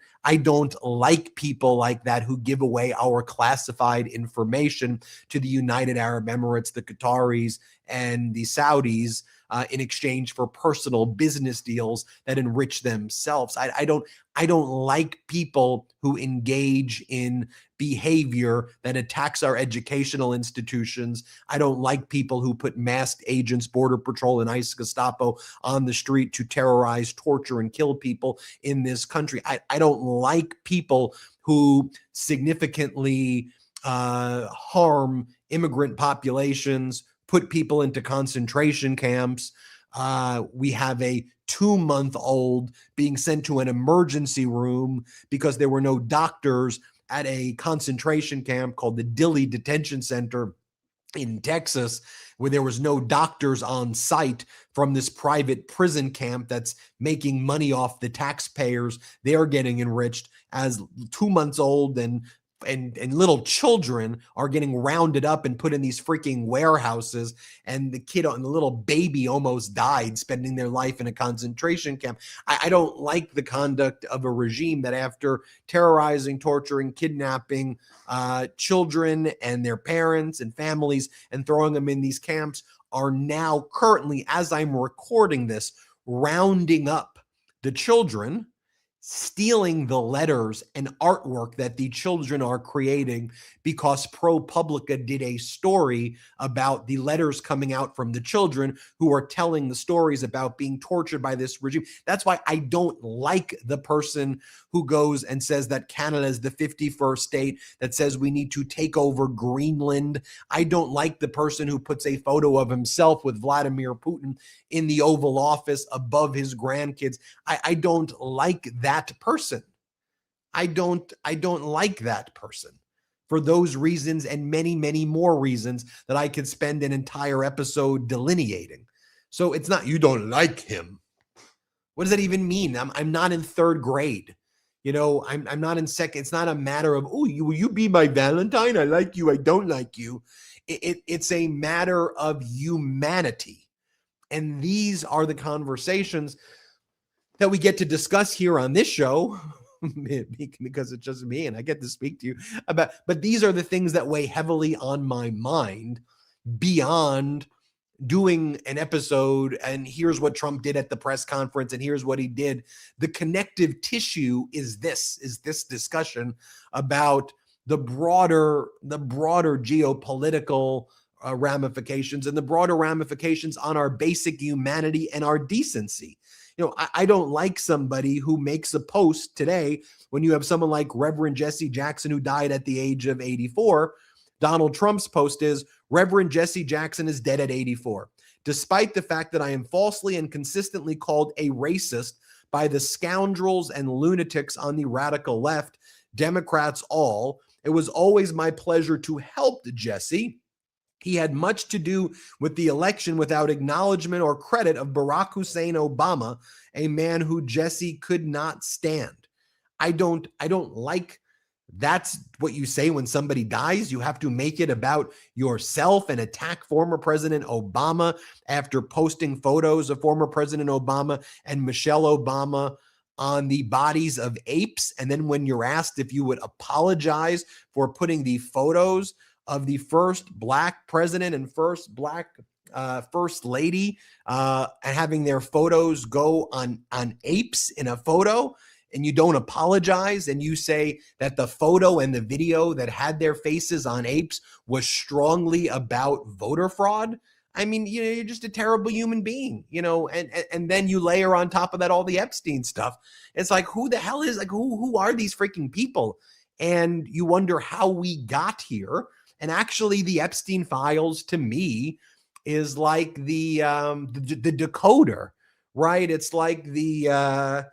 like people like that who give away our classified information to the United Arab Emirates, the Qataris, and the Saudis in exchange for personal business deals that enrich themselves. I don't like people who engage in behavior that attacks our educational institutions. I don't like people who put masked agents, Border Patrol, and ICE, Gestapo on the street to terrorize, torture, and kill people in this country. I don't like people who significantly harm immigrant populations, put people into concentration camps. We have a 2-month-old being sent to an emergency room because there were no doctors at a concentration camp called the Dilley Detention Center in Texas, where there was no doctors on site from this private prison camp that's making money off the taxpayers. They're getting enriched as 2 months old and little children are getting rounded up and put in these freaking warehouses, and the little baby almost died spending their life in a concentration camp. I don't like the conduct of a regime that, after terrorizing, torturing, kidnapping children and their parents and families and throwing them in these camps, are now currently, as I'm recording this, rounding up the children, stealing the letters and artwork that the children are creating, because ProPublica did a story about the letters coming out from the children who are telling the stories about being tortured by this regime. That's why I don't like the person who goes and says that Canada is the 51st state, that says we need to take over Greenland. I don't like the person who puts a photo of himself with Vladimir Putin in the Oval Office above his grandkids. I don't like that person. I don't like that person for those reasons and many, many more reasons that I could spend an entire episode delineating. So it's not, you don't like him. What does that even mean? I'm not in third grade. You know, I'm not in second. It's not a matter of, oh, will you be my Valentine? I like you. I don't like you. It's a matter of humanity. And these are the conversations that we get to discuss here on this show, because it's just me and I get to speak to you about, but these are the things that weigh heavily on my mind beyond doing an episode and here's what Trump did at the press conference and here's what he did. The connective tissue is this discussion about the broader geopolitical ramifications and the broader ramifications on our basic humanity and our decency. You know, I don't like somebody who makes a post today when you have someone like Reverend Jesse Jackson, who died at the age of 84. Donald Trump's post is, Reverend Jesse Jackson is dead at 84. Despite the fact that I am falsely and consistently called a racist by the scoundrels and lunatics on the radical left, Democrats all, it was always my pleasure to help Jesse. He had much to do with the election without acknowledgement or credit of Barack Hussein Obama, a man who Jesse could not stand. I don't like that's what you say when somebody dies. You have to make it about yourself and attack former President Obama after posting photos of former President Obama and Michelle Obama on the bodies of apes. And then when you're asked if you would apologize for putting the photos of the first Black president and first Black first lady and having their photos go on apes in a photo, and you don't apologize, and you say that the photo and the video that had their faces on apes was strongly about voter fraud. I mean, you know, you're just a terrible human being, you know, and then you layer on top of that all the Epstein stuff. It's like, who the hell is, like, who are these freaking people? And you wonder how we got here. And actually, the Epstein files, to me, is like the decoder, right? It's like the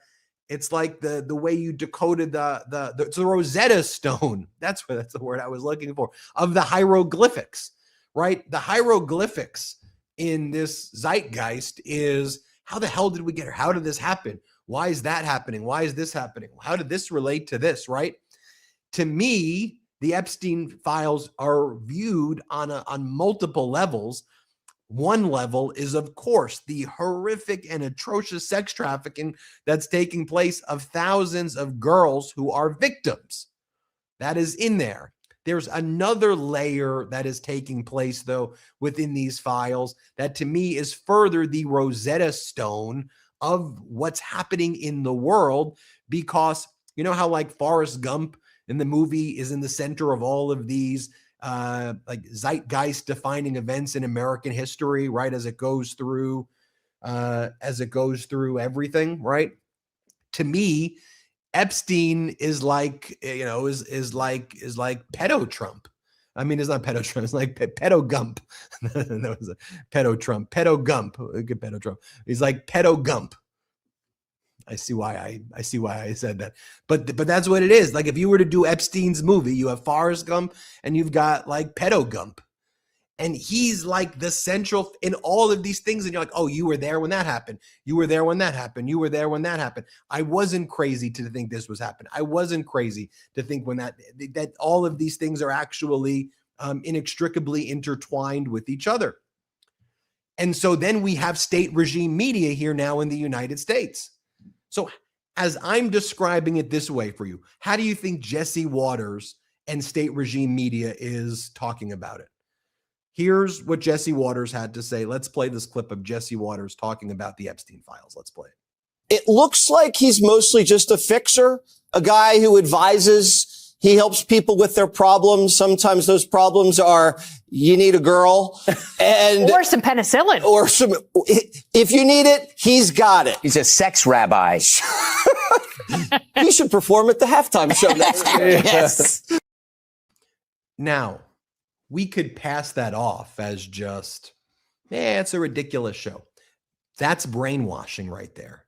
It's like the way you decoded the Rosetta Stone. That's the word I was looking for, of the hieroglyphics, right? The hieroglyphics in this zeitgeist is, how the hell did we get here? How did this happen? Why is that happening? Why is this happening? How did this relate to this, right? To me, the Epstein files are viewed on multiple levels. One level is, of course, the horrific and atrocious sex trafficking that's taking place of thousands of girls who are victims. That is in there. There's another layer that is taking place, though, within these files that to me is further the Rosetta Stone of what's happening in the world, because you know how like Forrest Gump in the movie is in the center of all of these like zeitgeist defining events in American history, right? As it goes through everything, right? To me, Epstein is like, is like pedo Trump. I mean, it's not pedo Trump. It's like pedo Gump. That was a pedo Trump. Pedo Gump. Good pedo Trump. He's like pedo Gump. I see why I said that. But that's what it is. Like if you were to do Epstein's movie, you have Forrest Gump and you've got like pedo Gump. And he's like the central in all of these things. And you're like, oh, you were there when that happened. You were there when that happened. You were there when that happened. I wasn't crazy to think this was happening. I wasn't crazy to think when that all of these things are actually inextricably intertwined with each other. And so then we have state regime media here now in the United States. So as I'm describing it this way for you, how do you think Jesse Waters and state regime media is talking about it? Here's what Jesse Waters had to say. Let's play this clip of Jesse Waters talking about the Epstein files. Let's play it. It looks like he's mostly just a fixer, a guy who advises. He helps people with their problems. Sometimes those problems are, you need a girl and or some penicillin, or some, if you need it, he's got it. He's a sex rabbi. He should perform at the halftime show next year. Yes. Now, we could pass that off as just, it's a ridiculous show. That's brainwashing right there.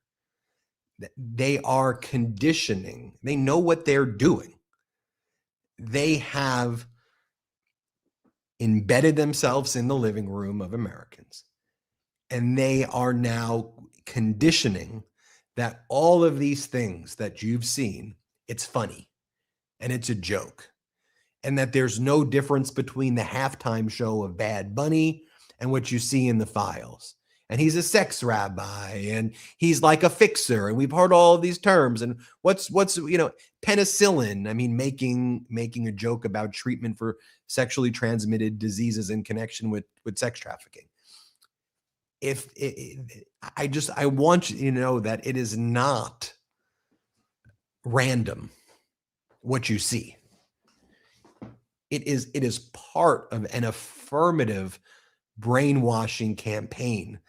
They are conditioning. They know what they're doing. They have embedded themselves in the living room of Americans, and they are now conditioning that all of these things that you've seen, it's funny and it's a joke, and that there's no difference between the halftime show of Bad Bunny and what you see in the files. And he's a sex rabbi and he's like a fixer. And we've heard all of these terms. And what's penicillin. I mean, making a joke about treatment for sexually transmitted diseases in connection with sex trafficking. I want you to know that it is not random what you see. It is part of an affirmative brainwashing campaign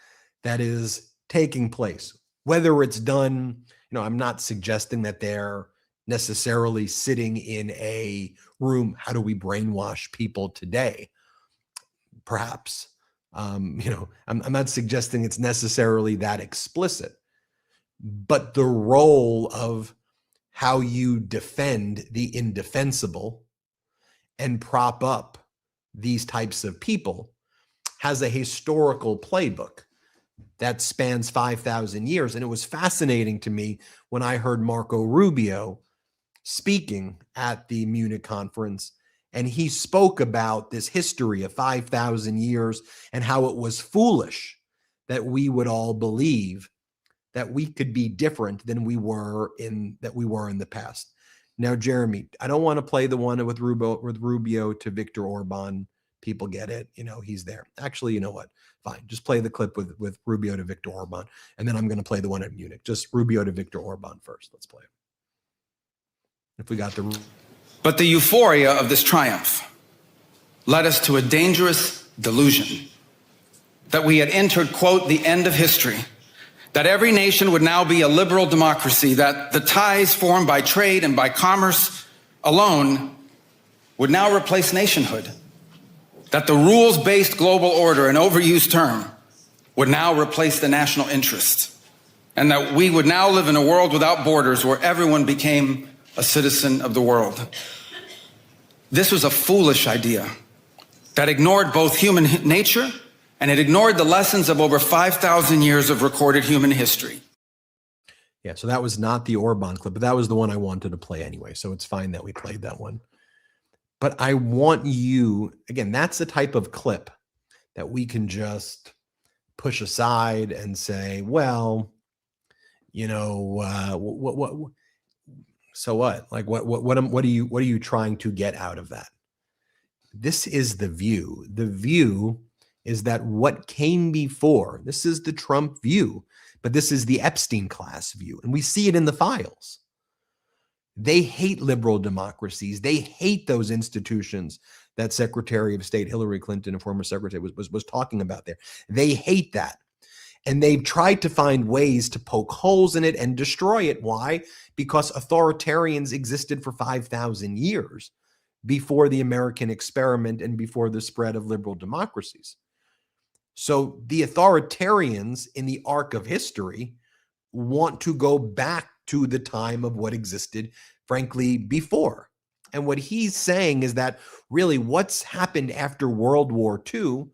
that is taking place. Whether it's done, I'm not suggesting that they're necessarily sitting in a room. How do we brainwash people today? Perhaps, I'm not suggesting it's necessarily that explicit, but the role of how you defend the indefensible and prop up these types of people has a historical playbook that spans 5,000 years. And it was fascinating to me when I heard Marco Rubio speaking at the Munich conference, and he spoke about this history of 5,000 years and how it was foolish that we would all believe that we could be different than we were in the past. Now, Jeremy, I don't want to play the one with Rubio to Viktor Orban. People get it. He's there. Actually, you know what? Fine. Just play the clip with Rubio to Viktor Orban. And then I'm going to play the one at Munich. Just Rubio to Viktor Orban first. Let's play it. If we got the... But the euphoria of this triumph led us to a dangerous delusion that we had entered, quote, the end of history, that every nation would now be a liberal democracy, that the ties formed by trade and by commerce alone would now replace nationhood, that the rules-based global order, an overused term, would now replace the national interest, and that we would now live in a world without borders where everyone became a citizen of the world. This was a foolish idea that ignored both human nature and it ignored the lessons of over 5,000 years of recorded human history. Yeah, so that was not the Orban clip, but that was the one I wanted to play anyway. So it's fine that we played that one. But I want you, again, that's the type of clip that we can just push aside and say, well, you know, so what? Like, what are you trying to get out of that? This is the view. The view is that what came before, this is the Trump view, but this is the Epstein class view. And we see it in the files. They hate liberal democracies. They hate those institutions that Secretary of State Hillary Clinton, a former secretary, was talking about there. They hate that. And they've tried to find ways to poke holes in it and destroy it. Why? Because authoritarians existed for 5,000 years before the American experiment and before the spread of liberal democracies. So the authoritarians in the arc of history want to go back to the time of what existed, frankly, before. And what he's saying is that really what's happened after World War II,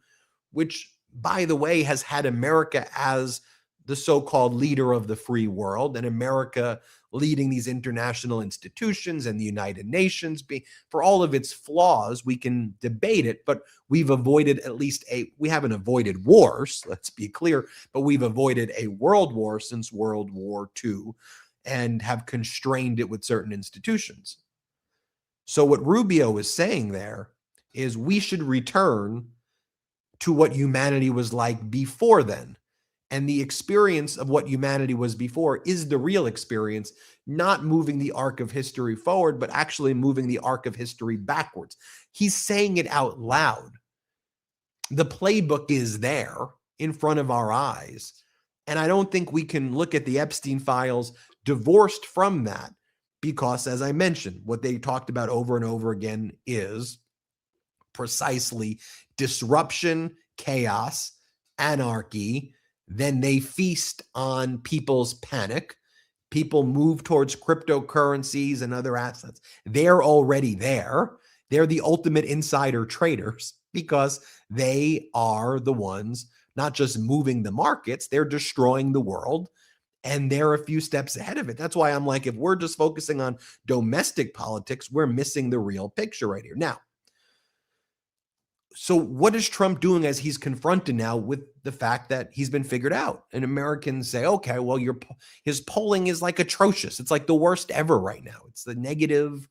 which, by the way, has had America as the so-called leader of the free world, and America leading these international institutions and the United Nations. For all of its flaws, we can debate it, but we've avoided we haven't avoided wars, let's be clear, but we've avoided a world war since World War II and have constrained it with certain institutions. So what Rubio is saying there is we should return to what humanity was like before then. And the experience of what humanity was before is the real experience, not moving the arc of history forward, but actually moving the arc of history backwards. He's saying it out loud. The playbook is there in front of our eyes. And I don't think we can look at the Epstein files divorced from that, because, as I mentioned, what they talked about over and over again is precisely disruption, chaos, anarchy. Then they feast on people's panic. People move towards cryptocurrencies and other assets. They're already there. They're the ultimate insider traders because they are the ones not just moving the markets, they're destroying the world, and they're a few steps ahead of it. That's why I'm like, if we're just focusing on domestic politics, we're missing the real picture right here. Now, so what is Trump doing as he's confronted now with the fact that he's been figured out? And Americans say, okay, well, his polling is like atrocious. It's like the worst ever right now. It's the negative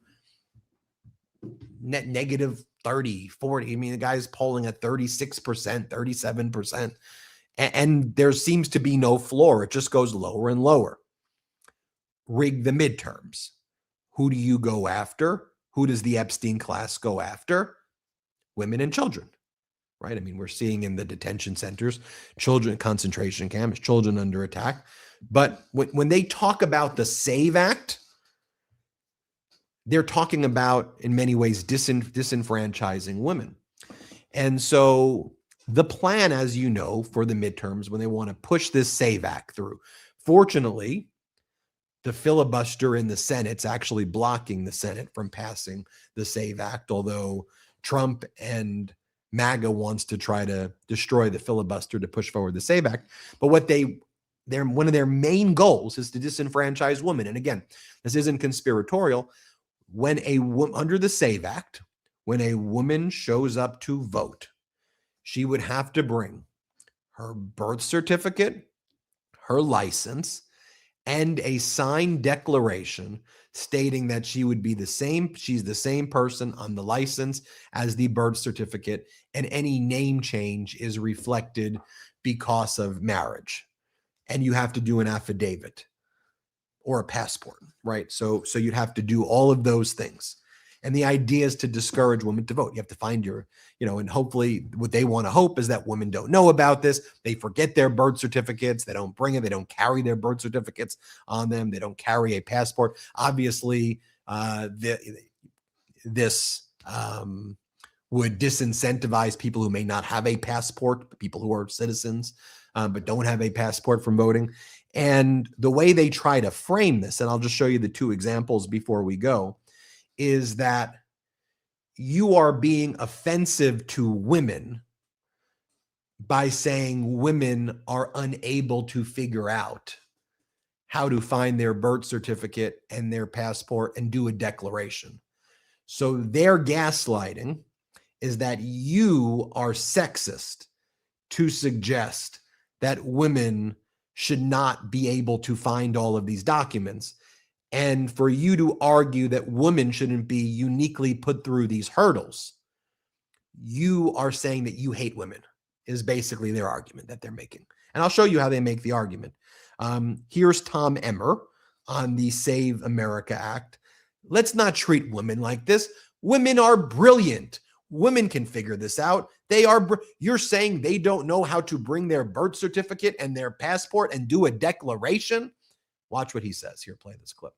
30, 40. I mean, the guy's polling at 36%, 37%. And there seems to be no floor. It just goes lower and lower. Rig the midterms. Who do you go after? Who does the Epstein class go after? Women and children, right? I mean, we're seeing in the detention centers, children, concentration camps, children under attack. But when they talk about the SAVE Act, they're talking about, in many ways, disenfranchising women. And so the plan, as you know, for the midterms, when they want to push this SAVE Act through, fortunately, the filibuster in the Senate's actually blocking the Senate from passing the SAVE Act, although Trump and MAGA wants to try to destroy the filibuster to push forward the SAVE Act. But what one of their main goals is to disenfranchise women. And again, this isn't conspiratorial. When under the SAVE Act, when a woman shows up to vote, she would have to bring her birth certificate, her license, and a signed declaration stating that she would be she's the same person on the license as the birth certificate, and any name change is reflected because of marriage. And you have to do an affidavit or a passport, right? So you'd have to do all of those things. And the idea is to discourage women to vote. You have to find and hopefully what they want to hope is that women don't know about this. They forget their birth certificates. They don't bring it. They don't carry their birth certificates on them. They don't carry a passport. Obviously, would disincentivize people who may not have a passport, people who are citizens, but don't have a passport from voting. And the way they try to frame this, and I'll just show you the two examples before we go, is that you are being offensive to women by saying women are unable to figure out how to find their birth certificate and their passport and do a declaration. So their gaslighting is that you are sexist to suggest that women should not be able to find all of these documents, and for you to argue that women shouldn't be uniquely put through these hurdles. You are saying that you hate women, is basically their argument that they're making. And I'll show you how they make the argument. Here's Tom Emmer on the Save America Act. Let's not treat women like this. Women are brilliant. Women can figure this out. You're saying they don't know how to bring their birth certificate and their passport and do a declaration? Watch what he says. Here, play this clip.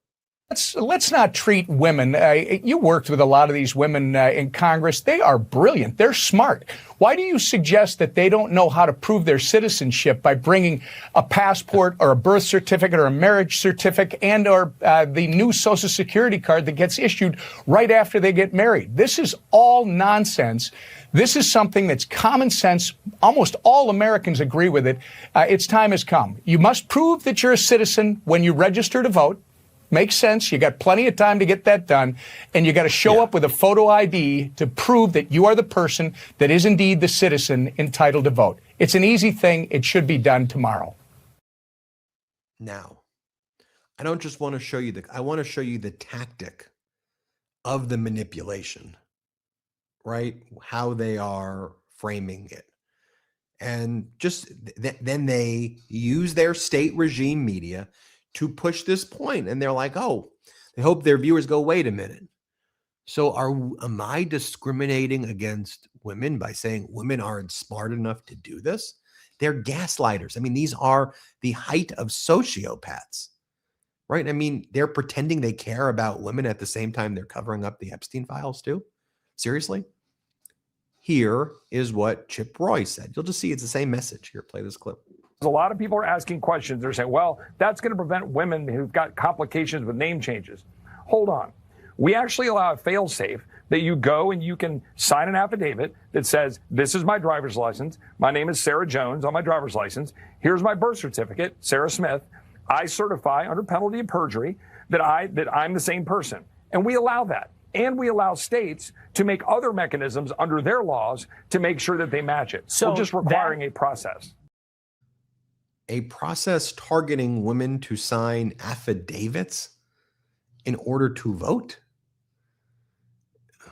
Let's not treat women. You worked with a lot of these women in Congress. They are brilliant. They're smart. Why do you suggest that they don't know how to prove their citizenship by bringing a passport or a birth certificate or a marriage certificate and or the new Social Security card that gets issued right after they get married? This is all nonsense. This is something that's common sense. Almost all Americans agree with it. Its time has come. You must prove that you're a citizen when you register to vote. Makes sense. You got plenty of time to get that done. And you got to show up with a photo ID to prove that you are the person that is indeed the citizen entitled to vote. It's an easy thing. It should be done tomorrow. Now, I don't just want to show you I want to show you the tactic of the manipulation, right? How they are framing it. And just then they use their state regime media to push this point. And they're like, oh, they hope their viewers go, wait a minute. So am I discriminating against women by saying women aren't smart enough to do this? They're gaslighters. I mean, these are the height of sociopaths, right? I mean, they're pretending they care about women at the same time they're covering up the Epstein files too. Seriously? Here is what Chip Roy said. You'll just see it's the same message. Here, play this clip. A lot of people are asking questions. They're saying, well, that's going to prevent women who've got complications with name changes. Hold on. We actually allow a fail-safe that you go and you can sign an affidavit that says, this is my driver's license. My name is Sarah Jones on my driver's license. Here's my birth certificate, Sarah Smith. I certify under penalty of perjury that I'm the same person. And we allow that. And we allow states to make other mechanisms under their laws to make sure that they match it. So we're just requiring a process. A process targeting women to sign affidavits in order to vote?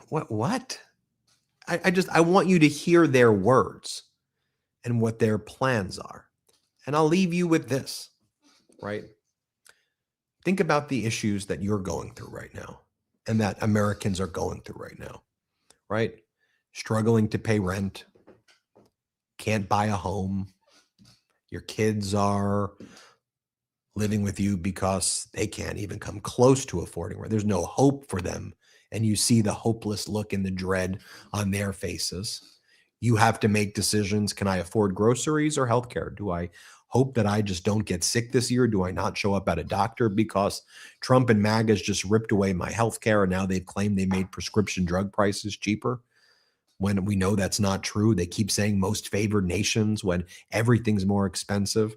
What? I want you to hear their words and what their plans are. And I'll leave you with this, right? Think about the issues that you're going through right now and that Americans are going through right now, right? Struggling to pay rent, can't buy a home. Your kids are living with you because they can't even come close to affording rent. There's no hope for them. And you see the hopeless look and the dread on their faces. You have to make decisions. Can I afford groceries or healthcare? Do I hope that I just don't get sick this year? Do I not show up at a doctor because Trump and MAGA's just ripped away my healthcare and now they've claimed they made prescription drug prices cheaper? When we know that's not true. They keep saying most favored nations when everything's more expensive.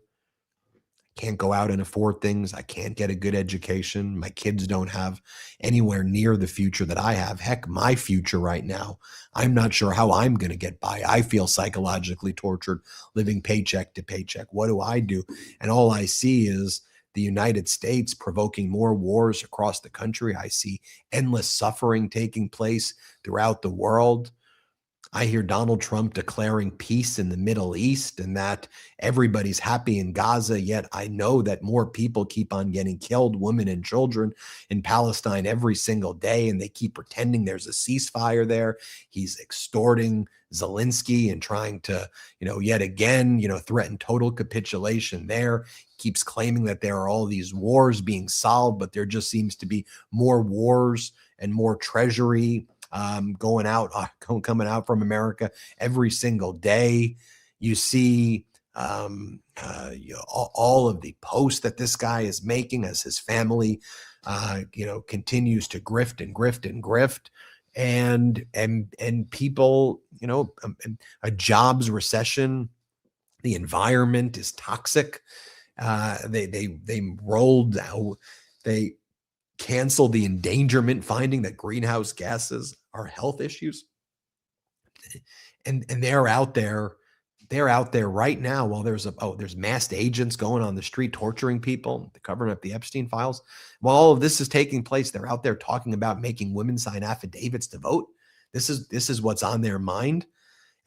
Can't go out and afford things. I can't get a good education. My kids don't have anywhere near the future that I have. Heck, my future right now, I'm not sure how I'm going to get by. I feel psychologically tortured living paycheck to paycheck. What do I do? And all I see is the United States provoking more wars across the country. I see endless suffering taking place throughout the world. I hear Donald Trump declaring peace in the Middle East and that everybody's happy in Gaza, yet I know that more people keep on getting killed, women and children in Palestine every single day, and they keep pretending there's a ceasefire there. He's extorting Zelensky and trying to, yet again, threaten total capitulation there. Keeps claiming that there are all these wars being solved, but there just seems to be more wars and more treasury coming out from America every single day. You see all of the posts that this guy is making as his family, continues to grift and grift and grift, and people, a jobs recession, the environment is toxic. They canceled the endangerment finding that greenhouse gases are health issues, and they're out there. They're out there right now while there's masked agents going on the street torturing people, covering up the Epstein files. While all of this is taking place, they're out there talking about making women sign affidavits to vote. This is what's on their mind.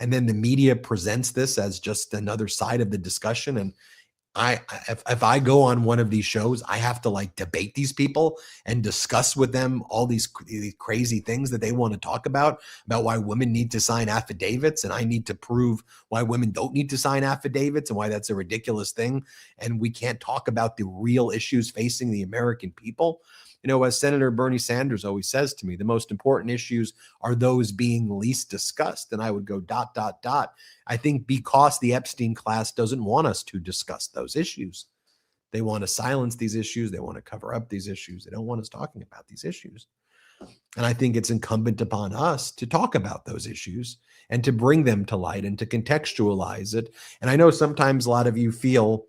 And then the media presents this as just another side of the discussion. And if I go on one of these shows, I have to debate these people and discuss with them all these crazy things that they want to talk about why women need to sign affidavits. And I need to prove why women don't need to sign affidavits and why that's a ridiculous thing. And we can't talk about the real issues facing the American people. As Senator Bernie Sanders always says to me, the most important issues are those being least discussed. And I would go ... I think because the Epstein class doesn't want us to discuss those issues. They want to silence these issues. They want to cover up these issues. They don't want us talking about these issues. And I think it's incumbent upon us to talk about those issues and to bring them to light and to contextualize it. And I know sometimes a lot of you feel,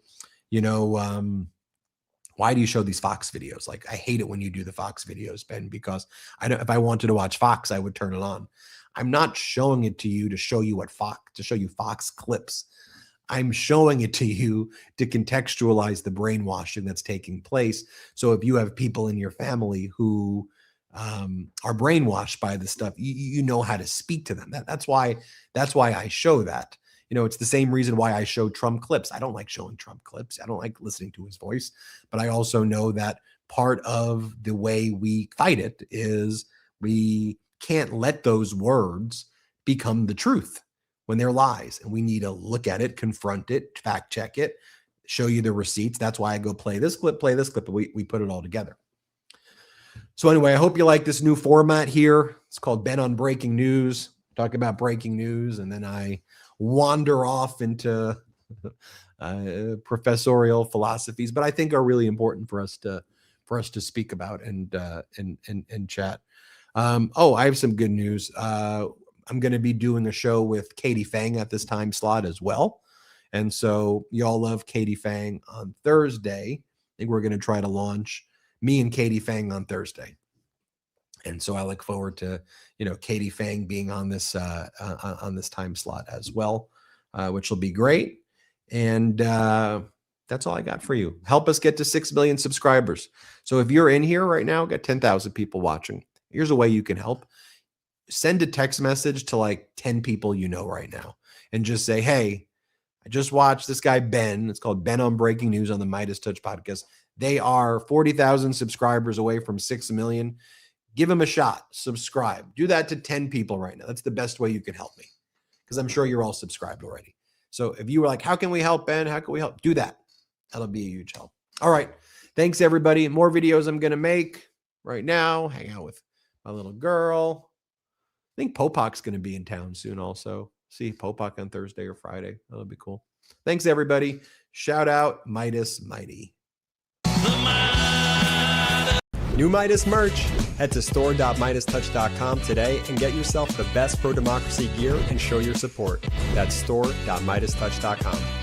why do you show these Fox videos? I hate it when you do the Fox videos, Ben, because if I wanted to watch Fox, I would turn it on. I'm not showing it to you to show you Fox clips. I'm showing it to you to contextualize the brainwashing that's taking place. So if you have people in your family who are brainwashed by this stuff, you know how to speak to them. That's why I show that. It's the same reason why I show Trump clips. I don't like showing Trump clips. I don't like listening to his voice, but I also know that part of the way we fight it is we can't let those words become the truth when they're lies. And we need to look at it, confront it, fact check it, show you the receipts. That's why I go play this clip, and we put it all together. So anyway, I hope you like this new format here. It's called Ben on Breaking News. Talk about breaking news, and then I wander off into professorial philosophies, but I think are really important for us to speak about and chat. I have some good news. I'm going to be doing a show with Katie Fang at this time slot as well. And so y'all love Katie Fang on Thursday. I think we're going to try to launch me and Katie Fang on Thursday. And so I look forward to, Katie Fang being on this time slot as well, which will be great. And that's all I got for you. Help us get to 6 million subscribers. So if you're in here right now, got 10,000 people watching. Here's a way you can help. Send a text message to 10 people right now and just say, hey, I just watched this guy, Ben. It's called Ben on Breaking News on the MeidasTouch podcast. They are 40,000 subscribers away from 6 million. Give them a shot. Subscribe. Do that to 10 people right now. That's the best way you can help me, because I'm sure you're all subscribed already. So if you were like, how can we help, Ben? How can we help? Do that. That'll be a huge help. All right. Thanks, everybody. More videos I'm going to make right now. Hang out with my little girl. I think Popok's going to be in town soon also. See Popok on Thursday or Friday. That'll be cool. Thanks, everybody. Shout out Meidas Mighty. New Meidas merch. Head to store.meidastouch.com today and get yourself the best pro-democracy gear and show your support. That's store.meidastouch.com.